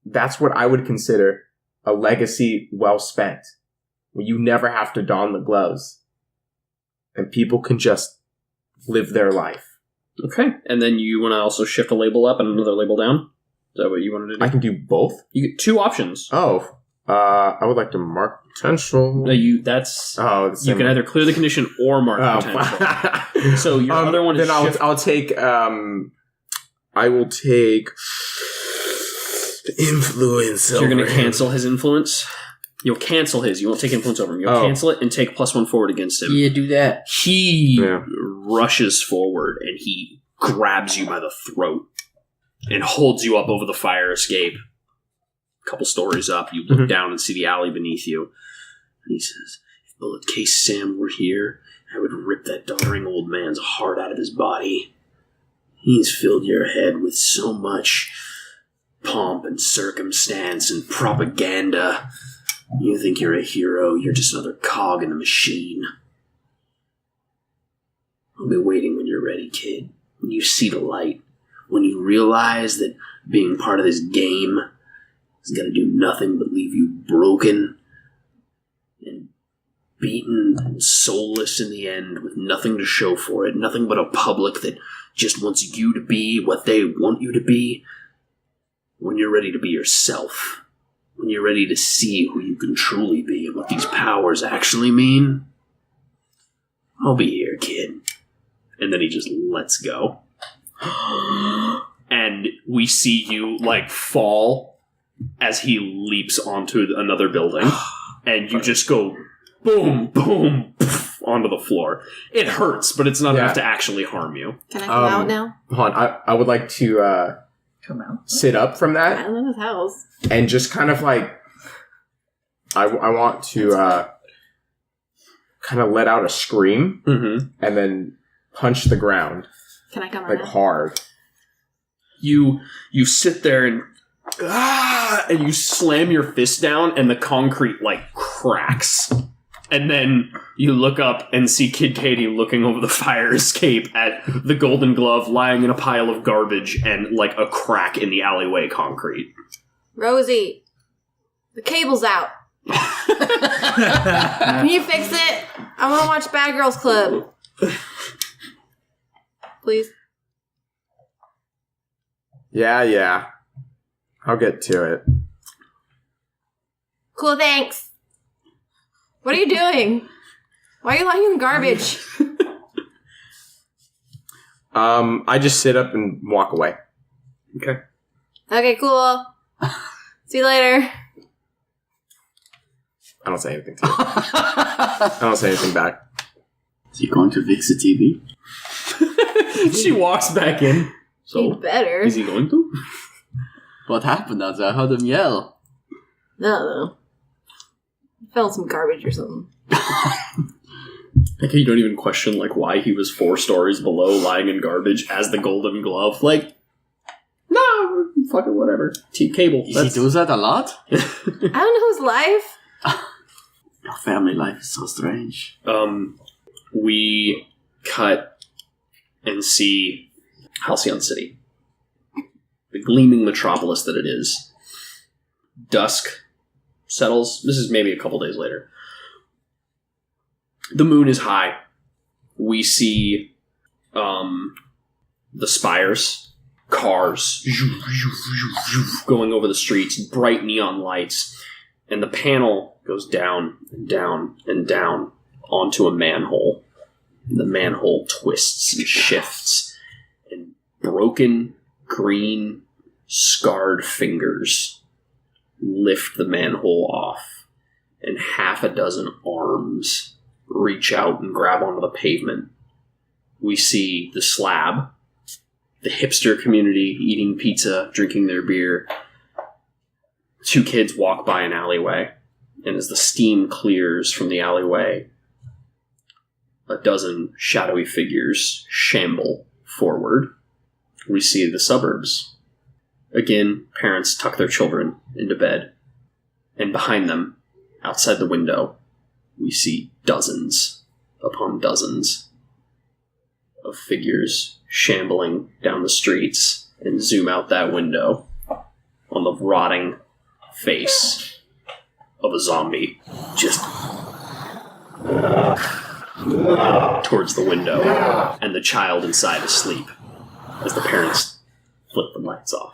That's what I would consider a legacy well spent, where you never have to don the gloves, and people can just live their life. Okay. And then you want to also shift a label up and another label down? Is that what you wanted to do? I can do both. You get two options. Oh, I would like to mark potential. No, that's Oh, you can either clear the condition or mark potential. So your other one is then shift. I'll take. I will take influence. So you're going over to him. cancel his influence. You'll cancel his. You won't take influence over him. You'll Oh. cancel it and take +1 forward against him. Yeah, do that. He Yeah. rushes forward and he grabs you by the throat and holds you up over the fire escape. A couple stories up, you look Mhm. down and see the alley beneath you. And he says, if Bullet Case Sam were here, I would rip that doddering old man's heart out of his body. He's filled your head with so much pomp and circumstance and propaganda. You think you're a hero, you're just another cog in the machine. I'll be waiting when you're ready, kid. When you see the light. When you realize that being part of this game is going to do nothing but leave you broken and beaten and soulless in the end with nothing to show for it, nothing but a public that just wants you to be what they want you to be. When you're ready to be yourself, when you're ready to see who you can truly be and what these powers actually mean, I'll be here, kid. And then he just lets go. And we see you, like, fall as he leaps onto another building. And you just go boom, boom, poof, onto the floor. It hurts, but it's not enough to actually harm you. Can I come out now? Hold on, I would like to Come out. sit up from I that don't know his house. and just kind of like I want to kind of let out a scream Mm-hmm. and then punch the ground Can I come out like now? hard. You sit there and you slam your fist down, and the concrete, like, cracks. And then you look up and see Kid Katie looking over the fire escape at the Golden Glove lying in a pile of garbage and, like, a crack in the alleyway concrete. Rosie, the cable's out. Can you fix it? I want to watch Bad Girls Club. Please. Yeah. I'll get to it. Cool, thanks. What are you doing? Why are you lying in garbage? I just sit up and walk away. Okay. Okay, cool. See you later. I don't say anything to you. I don't say anything back. Is he going to fix the TV? She walks back in. You So, better. is he going to? What happened as I heard him yell? No. Fell in some garbage or something. Like, you don't even question, like, why he was 4 stories below lying in garbage as the Golden Glove. Like, no, fuck it, whatever. Cable. He does that a lot? I don't know his life. Your family life is so strange. We cut and see Halcyon City. The gleaming metropolis that it is. Dusk settles. This is maybe a couple days later. The moon is high. We see the spires, cars going over the streets, bright neon lights, and the panel goes down and down and down onto a manhole. The manhole twists and shifts, and broken, green, scarred fingers lift the manhole off, and half a dozen arms reach out and grab onto the pavement. We see the slab, the hipster community eating pizza, drinking their beer. 2 kids walk by an alleyway, and as the steam clears from the alleyway, a dozen shadowy figures shamble forward. We see the suburbs. Again, parents tuck their children into bed. And behind them, outside the window, we see dozens upon dozens of figures shambling down the streets, and zoom out that window on the rotting face of a zombie just towards the window, and the child inside asleep as the parents flip the lights off.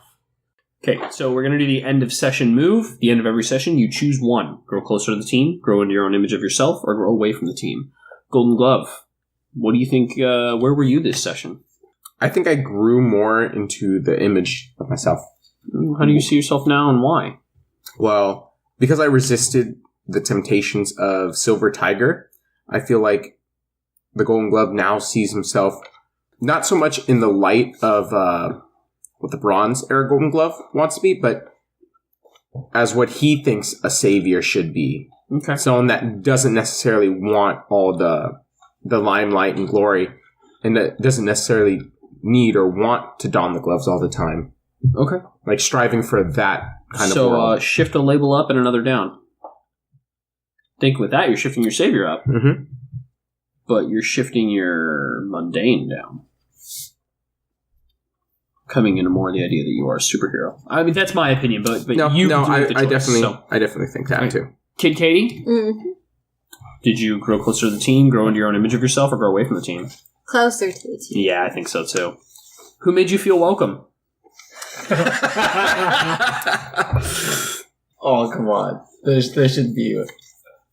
Okay, so we're going to do the end of session move. The end of every session, you choose one. Grow closer to the team, grow into your own image of yourself, or grow away from the team. Golden Glove, what do you think, where were you this session? I think I grew more into the image of myself. How do you see yourself now, and why? Well, because I resisted the temptations of Silver Tiger, I feel like the Golden Glove now sees himself not so much in the light of what the Bronze Era Golden Glove wants to be, but as what he thinks a savior should be. Okay. Someone that doesn't necessarily want all the limelight and glory, and that doesn't necessarily need or want to don the gloves all the time. Okay. Like striving for that kind of So world. shift a label up and another down. Think with that, you're shifting your savior up, Mm-hmm. but you're shifting your mundane down. coming into more the idea that you are a superhero. I mean, that's my opinion, but No, you no, do I make the choice, definitely, so. I definitely think that Right. too. Kid Katie, Mm-hmm. did you grow closer to the team, grow into your own image of yourself, or grow away from the team? Closer to the team. Yeah, I think so too. Who made you feel welcome? Oh, come on. There should be.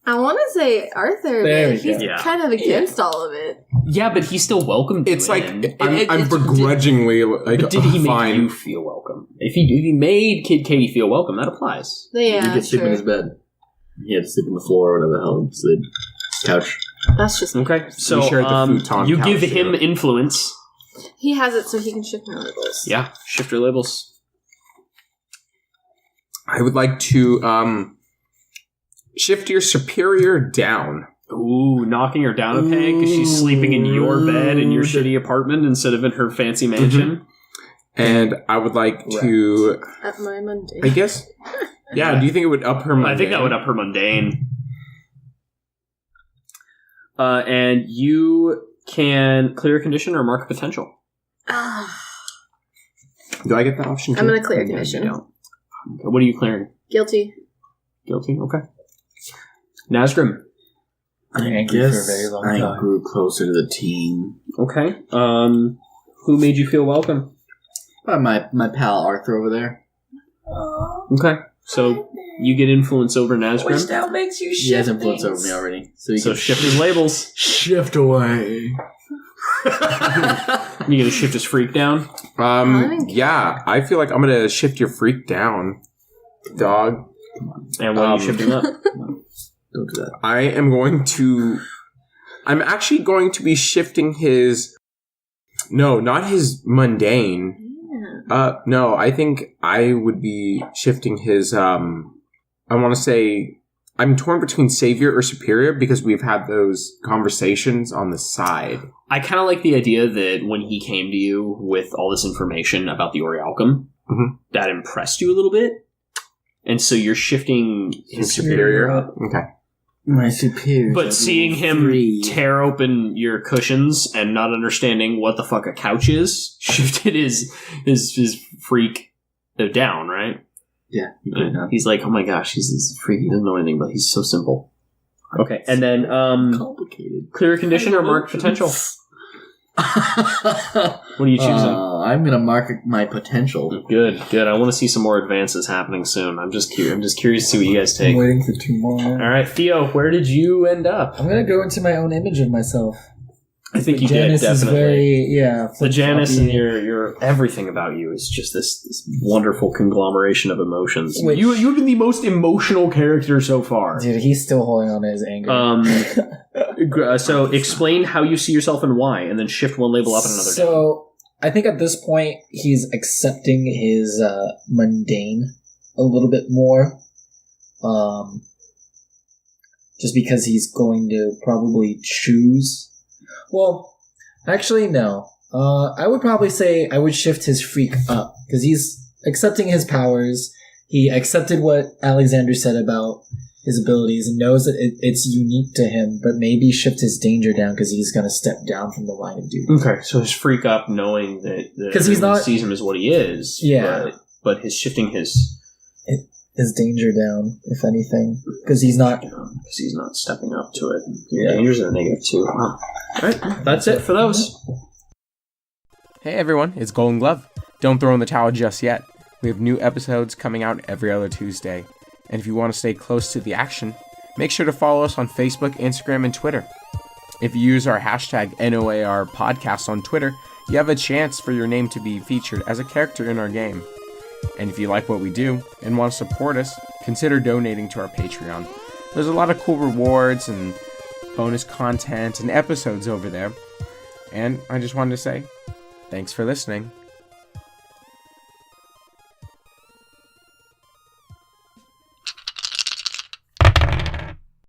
I want to say Arthur, There but we he's go. Yeah. kind of against all of it. Yeah, but he still welcomed you. It's like in. I'm begrudgingly like But did he make fine. you feel welcome? If he made Kid Katie feel welcome, that applies. But He yeah, could sleep in his sure. bed. He had to sleep on the floor or whatever the hell he slid. Couch. That's just Okay, so shared the futon you couch give him together. influence. He has it so he can shift my labels. Yeah, shift your labels. I would like to shift your superior down. Ooh, knocking her down a peg because she's sleeping in your bed in your shitty apartment instead of in her fancy mansion. And I would like to, At my Monday. I guess, yeah. Do you think it would up her? I think that would up her mundane. And you can clear a condition or mark a potential. Ah, Do I get that option? Too? I'm gonna clear a You condition. don't. Okay, what are you clearing? Guilty. Guilty? Okay. Nazgrim. I'm angry for a very long I time. grew closer to the team. Okay. Who made you feel welcome? My pal Arthur over there. Okay. So you get influence over Nazgrim. now makes you He has influence over me already. So he So can shift his labels. shift away. You gonna shift his freak down? Yeah, I feel like I'm gonna shift your freak down, dog. And what are you shifting up? Don't do that. I am going to. I'm actually going to be shifting his. No, not his mundane. Yeah. No, I think I would be shifting his. I want to say. I'm torn between savior or superior because we've had those conversations on the side. I kind of like the idea that when he came to you with all this information about the Orichalcum, Mhm. that impressed you a little bit. And so you're shifting his Superior. Okay. My superior. But seeing him tear open your cushions and not understanding what the fuck a couch is shifted his freak down, right? Yeah. You put it down. He's like, oh my gosh, he's this freak. He doesn't know anything, but he's so simple. Okay, and then Complicated. clear a condition or mark potential. What are you choosing? I'm gonna mark my potential. Good. I want to see some more advances happening soon. I'm just curious to see what you guys I'm take. waiting for 2 more. All right, Theo, where did you end up? I'm gonna go into my own image of myself. I think The you Janus did is definitely. very The Janus and flip-floppy. your everything about you is just this wonderful conglomeration of emotions. Which- You've been the most emotional character so far. Dude, he's still holding on to his anger. So explain how you see yourself and why, and then shift one label up and another down. So I think at this point he's accepting his mundane a little bit more, just because he's going to probably choose. Well, actually, no. I would probably say I would shift his freak up because he's accepting his powers. He accepted what Alexander said about his abilities and knows that it's unique to him, but maybe shift his danger down because he's going to step down from the line of duty. Okay, so his freak up, knowing that 'Cause he's everyone not- sees him as what he is. Yeah. but his shifting his His danger down, if anything, because he's not. because he's not stepping up to it. Your dangers are negative too. Wow. All right, that's it for those. Hey everyone, it's Golden Glove. Don't throw in the towel just yet. We have new episodes coming out every other Tuesday. And if you want to stay close to the action, make sure to follow us on Facebook, Instagram, and Twitter. If you use our hashtag NOAR podcast on Twitter, you have a chance for your name to be featured as a character in our game. And if you like what we do and want to support us, consider donating to our Patreon. There's a lot of cool rewards and bonus content and episodes over there. And I just wanted to say, thanks for listening.